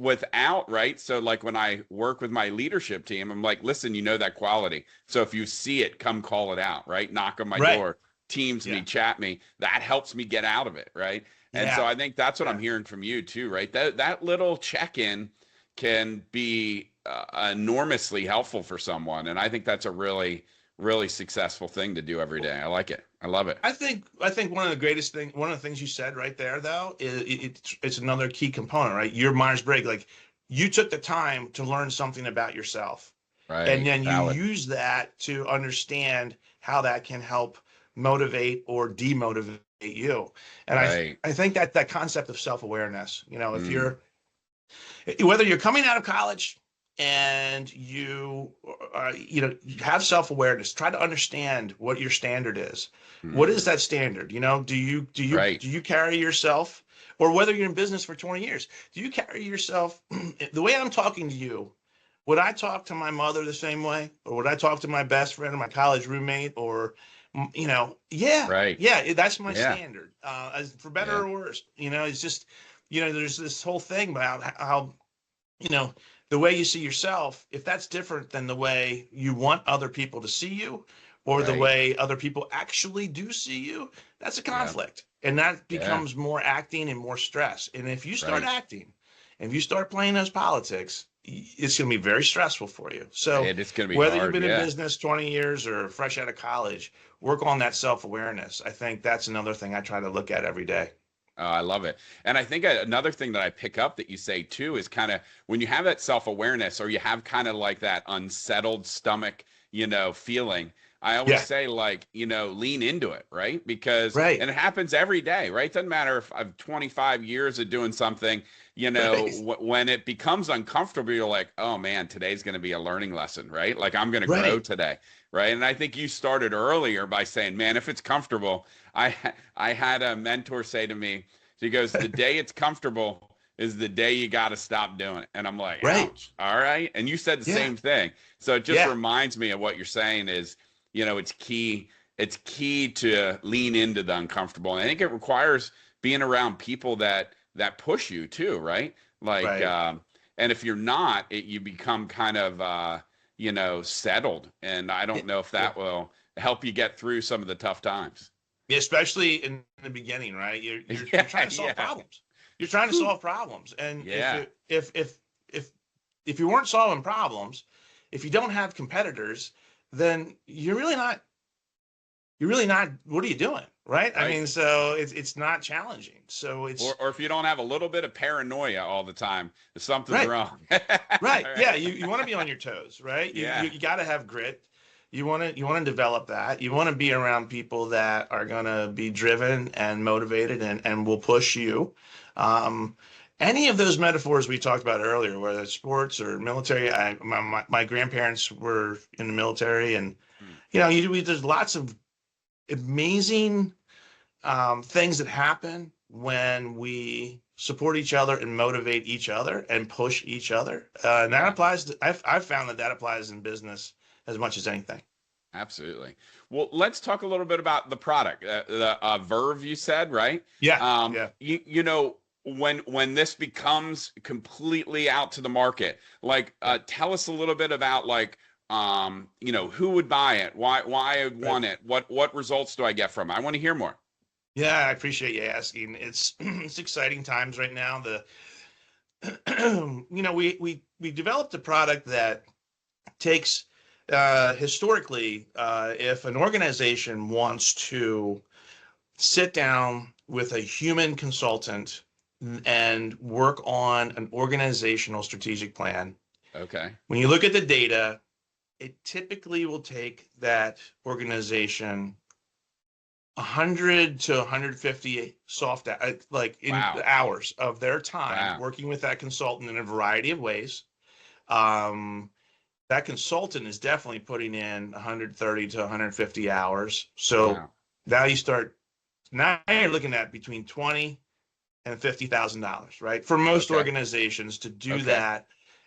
right? So like when I work with my leadership team, I'm like, listen, you know that quality. So if you see it, come call it out, right? Knock on my right, door, Teams me, yeah, chat me. That helps me get out of it, right? And so yeah, I think that's what I'm yeah. hearing from you too, right? That little check-in can be enormously helpful for someone, and I think that's a really really successful thing to do every day. I like it. I love it. I think one of the things you said right there though is it's another key component, right? Your Myers-Briggs, like you took the time to learn something about yourself, and Right. then you Valid. use that to understand how that can help motivate or demotivate you. And I Right. I think that concept of self-awareness, if Mm. Whether you're coming out of college and you have self-awareness, try to understand what your standard is. What is that standard? Right. Do you carry yourself, or whether you're in business for 20 years, do you carry yourself the way I'm talking to you? Would I talk to my mother the same way, or would I talk to my best friend or my college roommate, or Right. that's my Yeah. standard, as for better Yeah. or worse. It's just, there's this whole thing about how, you know, the way you see yourself, if that's different than the way you want other people to see you, or the Right. way other people actually do see you, that's a Yeah. conflict. And that Yeah. becomes more acting and more stress. And if you start Right. acting, and if you start playing those politics, it's going to be very stressful for you. So It's going to be whether you've hard. been in Yeah. business 20 years or fresh out of college, work on that self-awareness. I think that's another thing I try to look at every day. I love it. And I think another thing that I pick up that you say too is kind of when you have that self-awareness or you have kind of like that unsettled stomach, feeling. I always Yeah, say like, lean into it, right? Because, right, and it happens every day, right? It doesn't matter if I've 25 years of doing something, right, when it becomes uncomfortable, you're like, oh man, today's going to be a learning lesson, right? Like I'm going to grow right, today, right? And I think you started earlier by saying, man, if it's comfortable, I had a mentor say to me, she goes, the day it's comfortable is the day you got to stop doing it. And I'm like, right. ouch. All right. And you said the Yeah, same thing. So it just yeah. reminds me of what you're saying is, it's key. It's key to lean into the uncomfortable. And I think it requires being around people that push you too, right? Like, Right, and if you're not, you become kind of, settled. And I yeah, don't know if yeah. that will help you get through some of the tough times. Yeah, especially in the beginning, right? You're Yeah, trying to solve yeah. problems. You're trying to Whew. solve problems, and Yeah, if if you weren't solving problems, if you don't have competitors, then you're really not. What are you doing, right? I right. mean, so it's not challenging. So Or it's or if you don't have a little bit of paranoia all the time, something's right, wrong. right. Yeah, Right. you want to be on your toes, right? Yeah. You got to have grit. You want to develop that. You want to be around people that are going to be driven and motivated and will push you. Um, any of those metaphors we talked about earlier, whether it's sports or military, my grandparents were in the military, and Hmm. there's lots of amazing things that happen when we support each other and motivate each other and push each other. And that Yeah. applies to, I've found that applies in business as much as anything. Absolutely. Well, let's talk a little bit about the product, the Verve you said, right? Yeah, yeah. When this becomes completely out to the market, like tell us a little bit about like who would buy it, why I would Right. want it, what results do I get from it? I want to hear more. Yeah, I appreciate you asking. It's it's exciting times right now. The we developed a product that takes historically, if an organization wants to sit down with a human consultant and work on an organizational strategic plan, Okay. when you look at the data, it typically will take that organization 100 to 150 like in Wow. hours of their time Wow. working with that consultant in a variety of ways. Um, that consultant is definitely putting in 130 to 150 hours. So Wow. now you're looking at between 20 and $50,000, right? For most Okay. organizations to do Okay. that.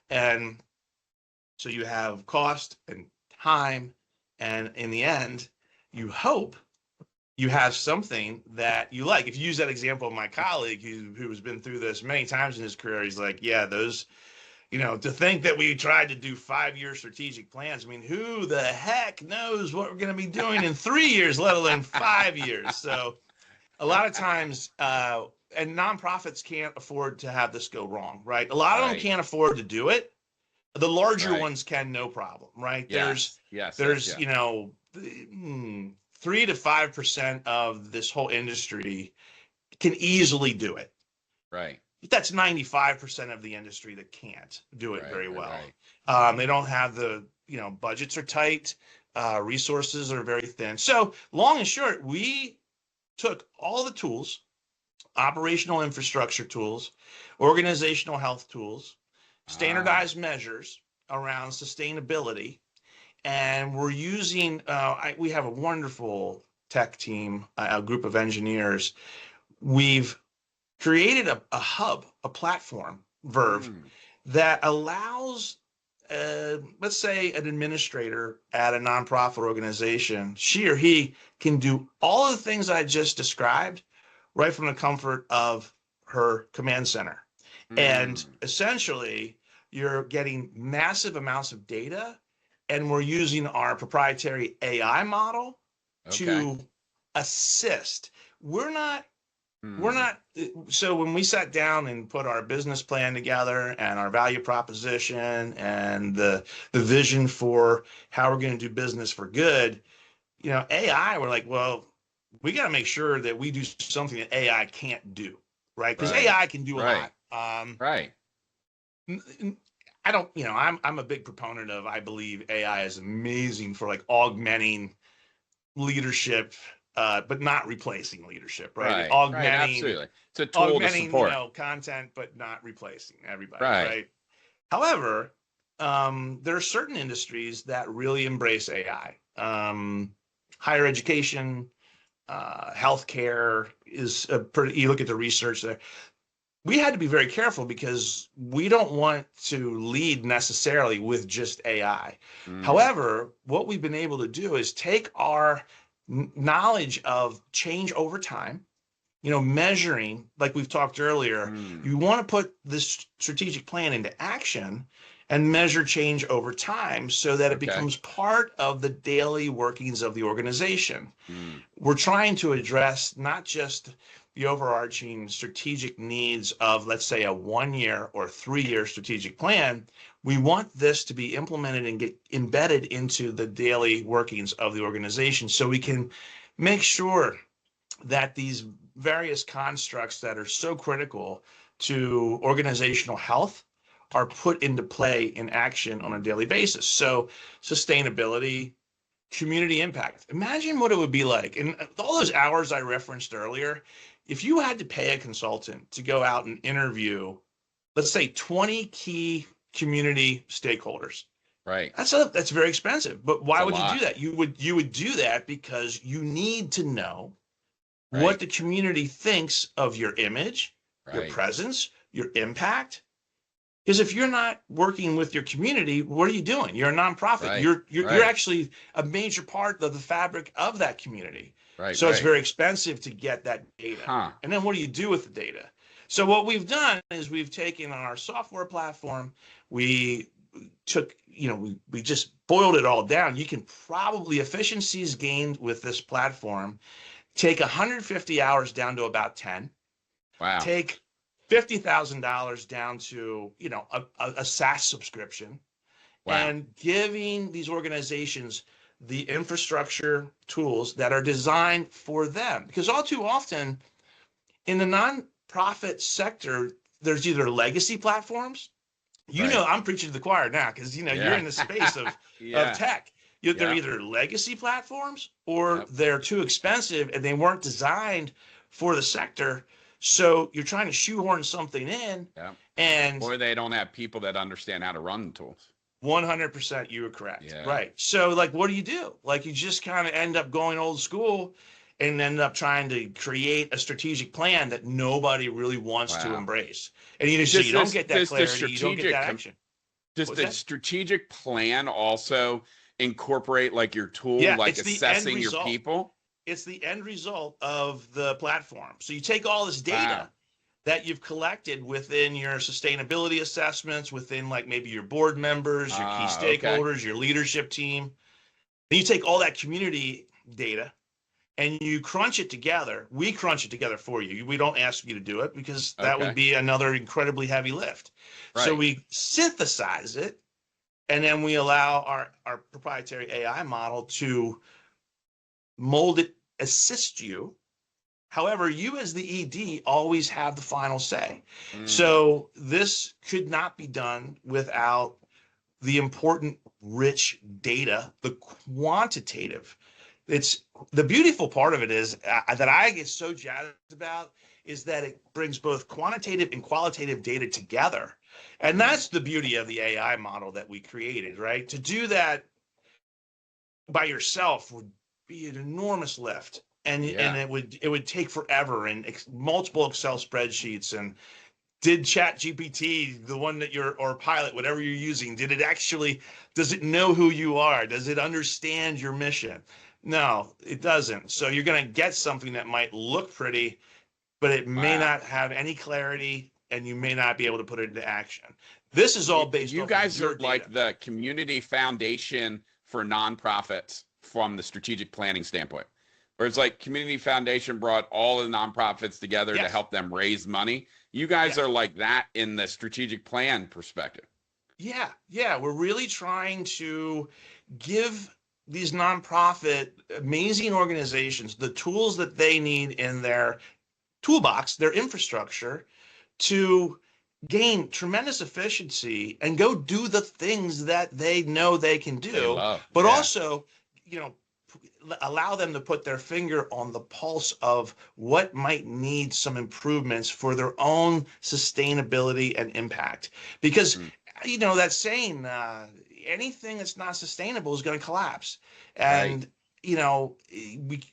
And so you have cost and time, and in the end, you hope you have something that you like. If you use that example of my colleague who has been through this many times in his career, he's like, yeah, those, to think that we tried to do 5-year strategic plans. I mean, who the heck knows what we're going to be doing in 3 years, let alone 5 years? So a lot of times, and nonprofits can't afford to have this go wrong, right? A lot of them Right. can't afford to do it. The larger Right. ones can, no problem, right? Yes. Yes. Yes. There's, Yes. 3 to 5% of this whole industry can easily do it. Right. That's 95% of the industry that can't do it Right. very Right. well. Right. They don't have budgets are tight, resources are very thin. So long and short, we took all the tools operational infrastructure tools, organizational health tools, standardized measures around sustainability. And we're using, we have a wonderful tech team, a group of engineers. We've created a hub, a platform, Verve, that allows, let's say, an administrator at a nonprofit organization, she or he can do all of the things I just described right from the comfort of her command center. And essentially, you're getting massive amounts of data, and we're using our proprietary AI model to assist. We're not, so when we sat down and put our business plan together and our value proposition and the vision for how we're going to do business for good, AI, we're like, well, we got to make sure that we do something that AI can't do, right? Because AI can do a lot. I don't, I'm a big proponent of, I believe AI is amazing for like augmenting leadership, but not replacing leadership, right? Augmenting, absolutely. It's a tool to support. Content, but not replacing everybody, right? However, there are certain industries that really embrace AI. Higher education, healthcare is you look at the research there. We had to be very careful because we don't want to lead necessarily with just AI. However, what we've been able to do is take our knowledge of change over time, measuring, like we've talked earlier, you want to put this strategic plan into action and measure change over time so that it becomes part of the daily workings of the organization. We're trying to address not just the overarching strategic needs of, let's say, a 1-year or 3-year strategic plan. We want this to be implemented and get embedded into the daily workings of the organization so we can make sure that these various constructs that are so critical to organizational health are put into play in action on a daily basis. So sustainability, community impact. Imagine what it would be like. And all those hours I referenced earlier, if you had to pay a consultant to go out and interview, let's say 20 key community stakeholders, that's very expensive. But why would you do that? You would do that because you need to know what the community thinks of your image, your presence, your impact. Because if you're not working with your community, what are you doing? You're a nonprofit. You're actually a major part of the fabric of that community. So it's very expensive to get that data. And then what do you do with the data? So what we've done is we've taken our software platform, we took, we just boiled it all down. You can probably efficiencies gained with this platform, take 150 hours down to about 10. Take $50,000 down to, a SaaS subscription, and giving these organizations the infrastructure tools that are designed for them. Because all too often in the nonprofit sector, there's either legacy platforms, I'm preaching to the choir now because, you're in the space of tech. They're either legacy platforms or they're too expensive and they weren't designed for the sector. So you're trying to shoehorn something in, or they don't have people that understand how to run the tools. 100%, you were correct. Right. So, like, what do? You just kind of end up going old school and end up trying to create a strategic plan that nobody really wants to embrace. And you don't get that clarity, you don't get that action. Does the strategic plan also incorporate like your tool, like assessing your people? It's the end result of the platform. So you take all this data that you've collected within your sustainability assessments, within like maybe your board members, your key stakeholders, your leadership team. And you take all that community data and you crunch it together. We crunch it together for you. We don't ask you to do it because that would be another incredibly heavy lift. So we synthesize it, and then we allow our proprietary AI model to mold it, assist you. However, you as the ED always have the final say. So this could not be done without the important, rich data, the quantitative it's the beautiful part of it is that I get so jazzed about is that it brings both quantitative and qualitative data together. And that's the beauty of the AI model that we created, right? To do that by yourself would be an enormous lift. And Yeah. it would take forever and multiple Excel spreadsheets. And did Chat GPT, the one that or Pilot, whatever you're using, does it know who you are? Does it understand your mission? No, it doesn't. So you're going to get something that might look pretty, but it may Wow. not have any clarity, and you may not be able to put it into action. This is all based You off of guys your are data. like the community foundation for nonprofits from the strategic planning standpoint. Where it's like community foundation brought all the nonprofits together to Yes, help them raise money. You guys are yes. like that in the strategic plan perspective. Yeah, yeah. We're really trying to give these nonprofit amazing organizations the tools that they need in their toolbox, their infrastructure, to gain tremendous efficiency and go do the things that they know they can They do, love. but Yeah. also, you know, allow them to put their finger on the pulse of what might need some improvements for their own sustainability and impact. Because, Mm, that saying, anything that's not sustainable is going to collapse. right. And,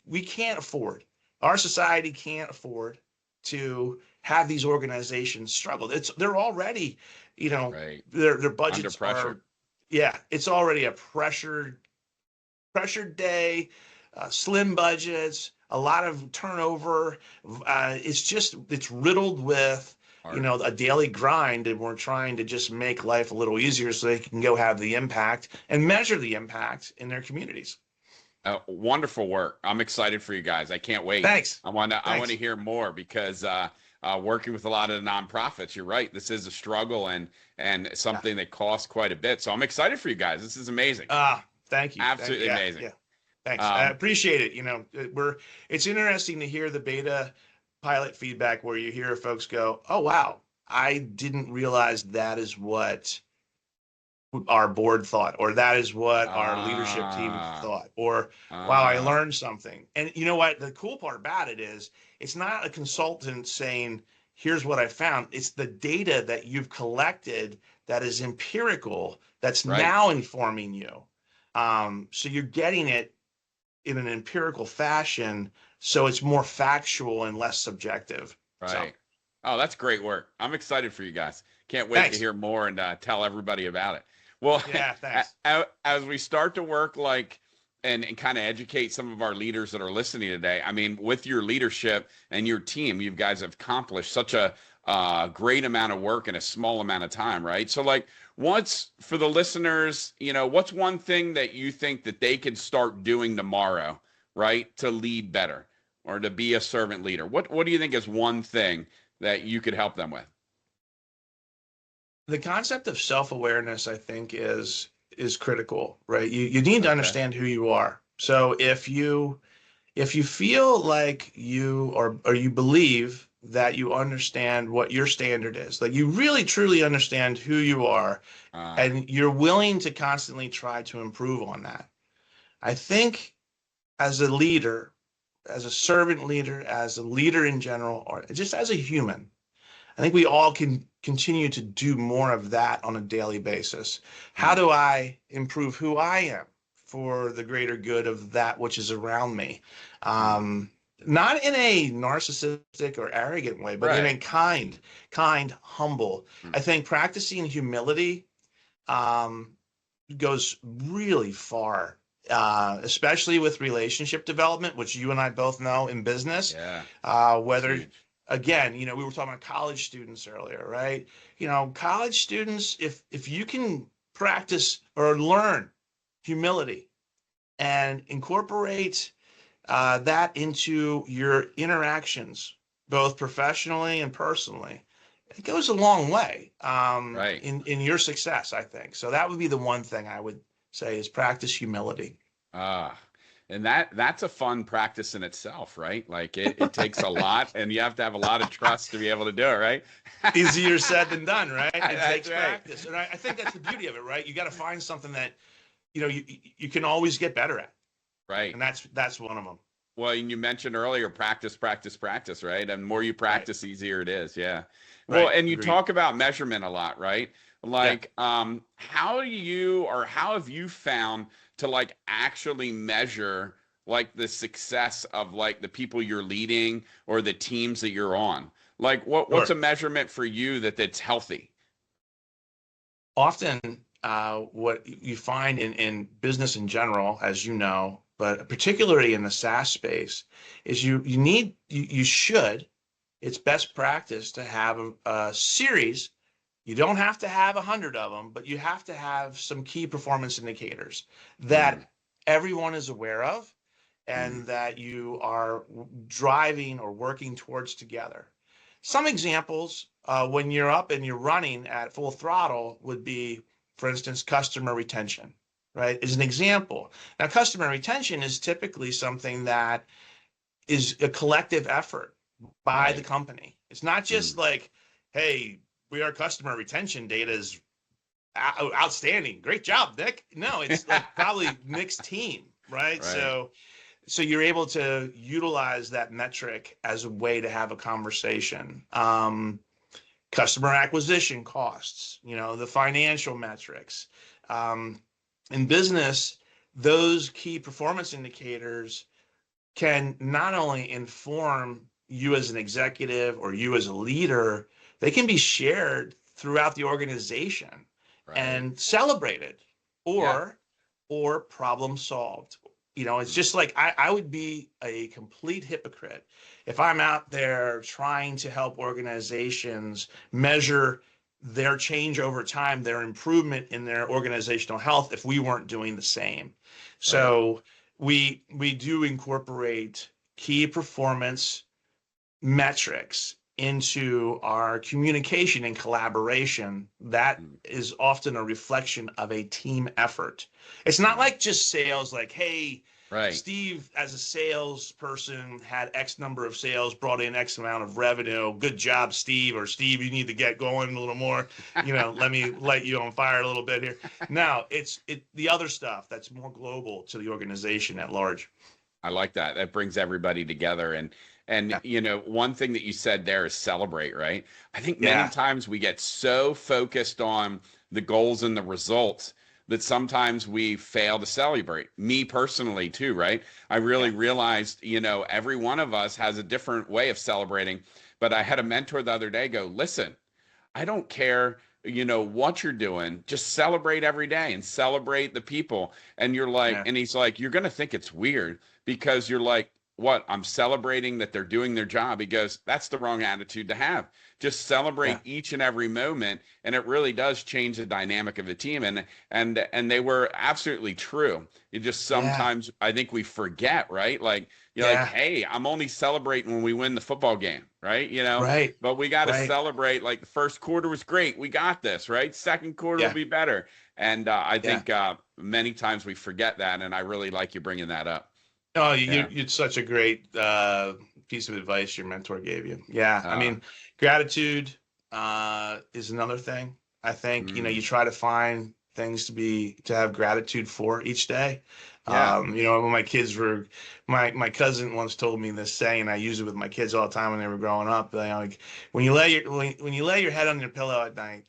we can't afford, our society can't afford to have these organizations struggle. They're already, Right. their Under budgets pressure. are, yeah, it's already a pressured day, slim budgets, a lot of turnover. It's riddled with, Hard. a daily grind, and we're trying to just make life a little easier so they can go have the impact and measure the impact in their communities. Wonderful work. I'm excited for you guys. I can't wait. Thanks. I want to Thanks. hear more because working with a lot of the nonprofits, you're right. This is a struggle and Yeah. something that costs quite a bit. So I'm excited for you guys. This is amazing. Thank you. Absolutely Yeah, amazing. yeah. Thanks. I Um, appreciate it. It's interesting to hear the beta pilot feedback where you hear folks go, "Oh, wow, I didn't realize that is what our board thought, or that is what our leadership team ah, thought, or wow, I ah, learned something." And you know what? The cool part about it is it's not a consultant saying, "Here's what I found." It's the data that you've collected that is empirical that's right, now informing you. So you're getting it in an empirical fashion, so it's more factual and less subjective. So right. Oh, that's great work. I'm excited for you guys. Can't wait to thanks. hear more and tell everybody about it. Well, Yeah, thanks. as we start to work and kind of educate some of our leaders that are listening today, I mean, with your leadership and your team, you guys have accomplished such a great amount of work in a small amount of time, right? So, like, what's for the listeners, what's one thing that you think that they can start doing tomorrow, right, to lead better or to be a servant leader? What do you think is one thing that you could help them with? The concept of self-awareness, I think, is critical, right? You need to Okay. understand who you are. So if you feel like or you believe that you understand what your standard is, that you really truly understand who you are, Uh, and you're willing to constantly try to improve on that, I think as a leader, as a servant leader, as a leader in general, or just as a human, I think we all can continue to do more of that on a daily basis. How hmm, do I improve who I am for the greater good of that which is around me? hmm, Not in a narcissistic or arrogant way, but in a right. kind, humble. Hmm, I think practicing humility um, goes really far, especially with relationship development, which you and I both know in business. yeah, it's Whether, huge. again, we were talking about college students earlier, right? College students, if you can practice or learn humility and incorporate that into your interactions, both professionally and personally, it goes a long way Right. in your success, I think. So that would be the one thing I would say is practice humility. Ah, and that's a fun practice in itself, right? Like it takes a lot and you have to have a lot of trust to be able to do it, right? Easier said than done, right? It That's takes right. practice. And I think that's the beauty of it, right? You got to find something that, you can always get better at. Right. And that's one of them. Well, and you mentioned earlier, practice, practice, practice, right? And the more you Right. practice, the easier it is. Yeah. Well, Right. and you Agreed. talk about measurement a lot, right? Yeah. Like, how do you, or how have you found to like actually measure like the success of like the people you're leading or the teams that you're on? Like, what's Sure. a measurement for you that's healthy? Often, what you find in business in general, as you know, but particularly in the SaaS space, is you should, it's best practice to have a series. You don't have to have 100 of them, but you have to have some key performance indicators Mm, that everyone is aware of mm, and that you are driving or working towards together. Some examples, when you're up and you're running at full throttle, would be, for instance, customer retention, right? Is an example. Now, customer retention is typically something that is a collective effort by the right. company. It's not just Mm, like, hey, our customer retention data is outstanding. Great job, Nick. No, it's like probably Nick's team, right? right. So you're able to utilize that metric as a way to have a conversation. Customer acquisition costs, the financial metrics. Um, in business, those key performance indicators can not only inform you as an executive or you as a leader, they can be shared throughout the organization Right. and celebrated Yeah. or problem solved. It's Mm, just like I would be a complete hypocrite if I'm out there trying to help organizations measure their change over time, their improvement in their organizational health, if we weren't doing the same. right. So we do incorporate key performance metrics into our communication and collaboration. That Mm, is often a reflection of a team effort. It's not mm, like just sales, like, hey, right. Steve, as a salesperson, had X number of sales, brought in X amount of revenue. Good job, Steve. Or Steve, you need to get going a little more. Let me light you on fire a little bit here. Now, it's the other stuff that's more global to the organization at large. I like that. That brings everybody together. And Yeah, one thing that you said there is celebrate, right? I think many yeah, times we get so focused on the goals and the results that sometimes we fail to celebrate. Me personally, too, right? I really yeah, realized, every one of us has a different way of celebrating. But I had a mentor the other day go, listen, I don't care, what you're doing. Just celebrate every day and celebrate the people. And you're like, yeah, and he's like, you're going to think it's weird because you're like, what? I'm celebrating that they're doing their job. He goes, that's the wrong attitude to have. Just celebrate yeah, each and every moment, and it really does change the dynamic of the team. And they were absolutely true. You just yeah, sometimes I think we forget, right? Like you're like, yeah. hey, I'm only celebrating when we win the football game, right? Right, But we got to right. celebrate. Like the first quarter was great. We got this, right? Second quarter will Yeah, be better. And I yeah. think many times we forget that. And I really like you bringing that up. Oh, you Yeah. you're such a great piece of advice your mentor gave you. Yeah, I Uh, mean, gratitude is another thing. I think, you mm, try to find things to have gratitude for each day. yeah. When my cousin once told me this saying, I use it with my kids all the time when they were growing up. Like when you lay your head on your pillow at night,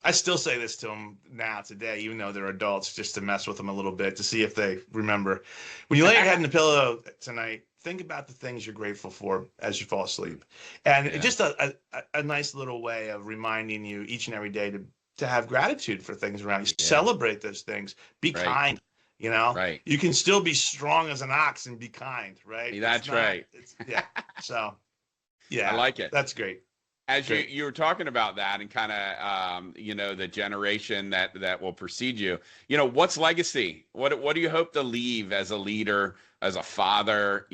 I still say this to them now today, even though they're adults, just to mess with them a little bit to see if they remember. When you lay your head in the pillow tonight, think about the things you're grateful for as you fall asleep, and Yeah. just a nice little way of reminding you each and every day to have gratitude for things around you. Yeah. Celebrate those things. Be Right. kind. Right. You can still be strong as an ox and be kind, right? It's That's not. right. It's yeah. So I yeah, like it. that's great. As you Great. you were talking about that and kind of the generation that will precede you, what's legacy, what do you hope to leave as a leader, as a father,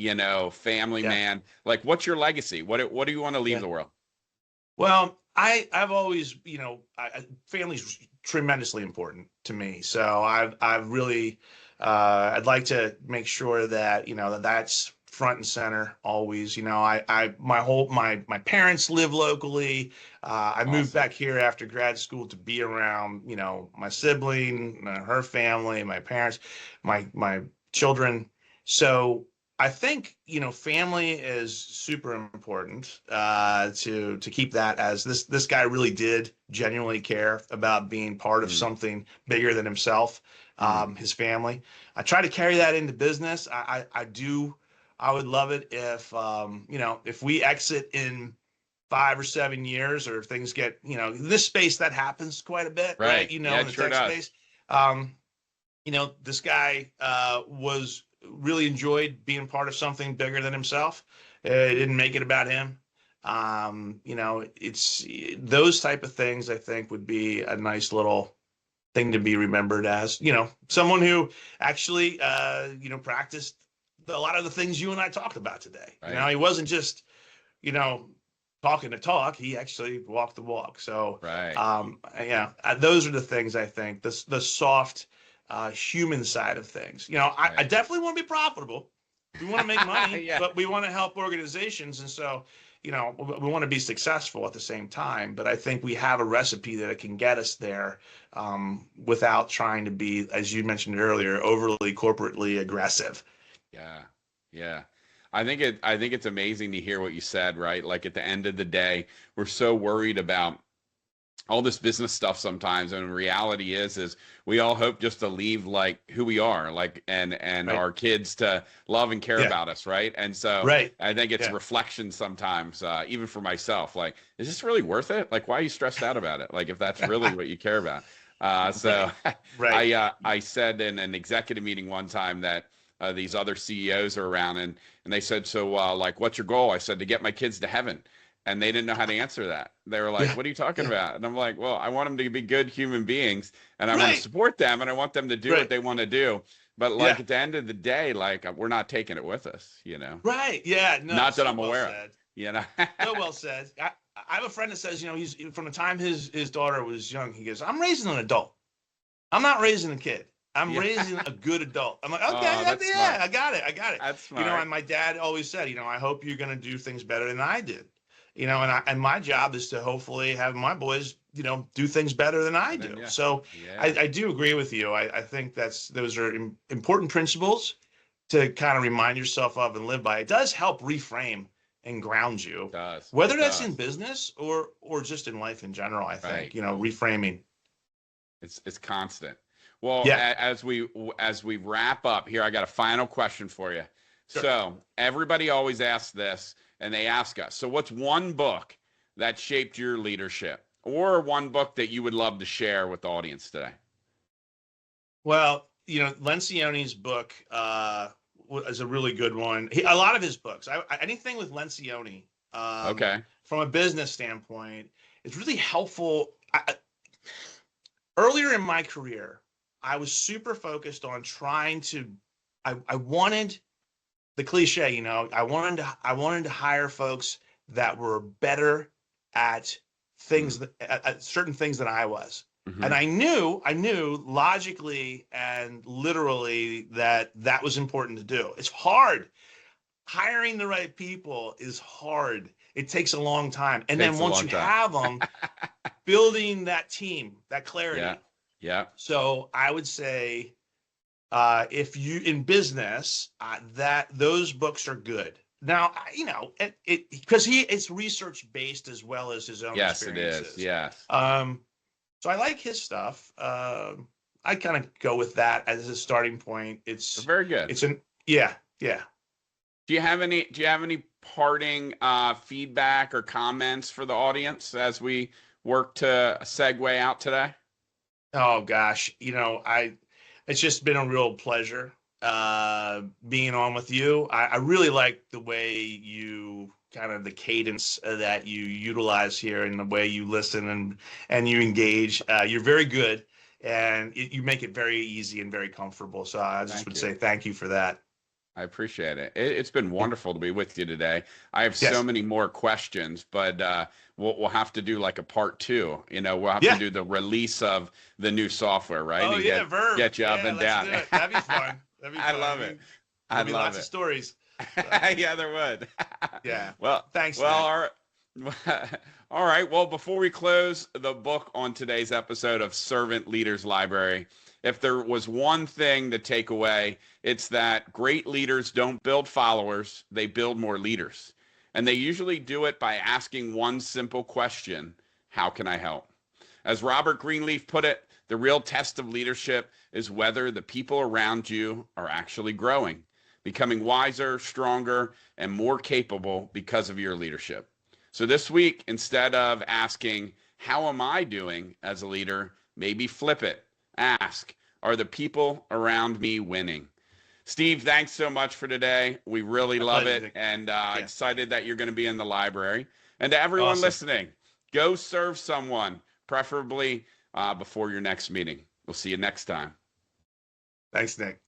family Yeah. man, like what's your legacy, what do you want to leave Yeah. the world? Well, I've always, family's tremendously important to me. So I've really, I'd like to make sure that, that's front and center always. My parents live locally. I moved Awesome. back here after grad school to be around, my sibling, her family, my parents, my children. So I think, family is super important to keep that, as this guy really did genuinely care about being part of Mm, something bigger than himself, mm, his family. I try to carry that into business. I do. I would love it if if we exit in 5 or 7 years, or if things get, in this space that happens quite a bit, right? right. In Yeah, it the sure tech does. space. This guy was really enjoyed being part of something bigger than himself. It didn't make it about him. It's those type of things I think would be a nice little thing to be remembered as, someone who actually, practiced a lot of the things you and I talked about today. Right. He wasn't just, you know, talking to talk. He actually walked the walk. So, Right. yeah, those are the things I think, the soft, human side of things. I Right. definitely want to be profitable. We want to make money, Yeah. but we want to help organizations. And so, we want to be successful at the same time. But I think we have a recipe that can get us there, without trying to be, as you mentioned earlier, overly corporately aggressive. Yeah. Yeah. I think it's amazing to hear what you said, right? Like at the end of the day, we're so worried about all this business stuff sometimes, and reality is we all hope just to leave like who we are, like and Right. our kids to love and care Yeah. about us, right? And so Right. I think it's Yeah. reflection sometimes, even for myself, like, is this really worth it? Like, why are you stressed out about it? Like, if that's really what you care about. So Right. Right. I said in an executive meeting one time that these other CEOs are around, and they said, so like, what's your goal? I said, to get my kids to heaven. And they didn't know how to answer that. They were like, Yeah. what are you talking Yeah. about? And I'm like, well, I want them to be good human beings, and I want to Right. support them, and I want them to do what Right. they want to do. But like Yeah. at the end of the day, like we're not taking it with us, you know? Right. Yeah. No, Not that so I'm well aware of, said. you know? So well said. I have a friend that says, he's from the time his daughter was young, he goes, I'm raising an adult. I'm not raising a kid. I'm Yeah. raising a good adult. I'm like, okay, Oh, that's yeah, smart. I got it. I got it. That's And smart. my dad always said, I hope you're going to do things better than I did. And my job is to hopefully have my boys, do things better than I And then, do. yeah. So Yeah. I do agree with you. I think those are important principles to kind of remind yourself of and live by. It does help reframe and ground you, It does. whether It that's in does. business or just in life in general. I think, Right. reframing. It's constant. Well, Yeah, as we wrap up here, I got a final question for you. sure. So everybody always asks this, and they ask us, so what's one book that shaped your leadership, or one book that you would love to share with the audience today? Well, Lencioni's book is a really good one. A lot of his books, anything with Lencioni, Okay. from a business standpoint, is really helpful. Earlier in my career, I was super focused on trying to. I wanted the cliche, I wanted to hire folks that were better at things Mm. at certain things than I was. And Hmm. I knew logically and literally that was important to do. It's hard. Hiring the right people is hard. It takes a long time. And then Takes a once long you time. have them, building that team, that Yeah. clarity. Yeah. So I would say, if you in business, that those books are good. Now, it because it's research based as well as his own Yes, it is. experiences. Yes. So I like his stuff. I kind of go with that as a starting point. Very good. Yeah, yeah. Do you have any parting feedback or comments for the audience as we work to segue out today? Oh gosh, it's just been a real pleasure being on with you. I really like the way you kind of the cadence that you utilize here and the way you listen and you engage. You're very good, and you make it very easy and very comfortable. So I just Thank would you. say thank you for that. I appreciate it. It's been wonderful to be with you today. I have so Yes. many more questions, but we'll have to do like a part two. We'll have to Yeah. do the release of the new software, right? Oh And yeah, Verb. get you up Yeah, and let's down. do it. That'd be fun. That'd be I fun. love it. There'll I be love lots of it. stories. So, Yeah, there would. yeah. Well, Thanks, well, Nick. all right. All right. Well, before we close the book on today's episode of Servant Leaders Library, if there was one thing to take away, it's that great leaders don't build followers, they build more leaders. And they usually do it by asking one simple question: how can I help? As Robert Greenleaf put it, the real test of leadership is whether the people around you are actually growing, becoming wiser, stronger, and more capable because of your leadership. So this week, instead of asking, how am I doing as a leader, maybe flip it. Ask, are the people around me winning? Steve, thanks so much for today. We really My love pleasure, it, Nick. and Yeah. excited that you're going to be in the library. And to everyone Awesome. listening, go serve someone, preferably before your next meeting. We'll see you next time. Thanks, Nick.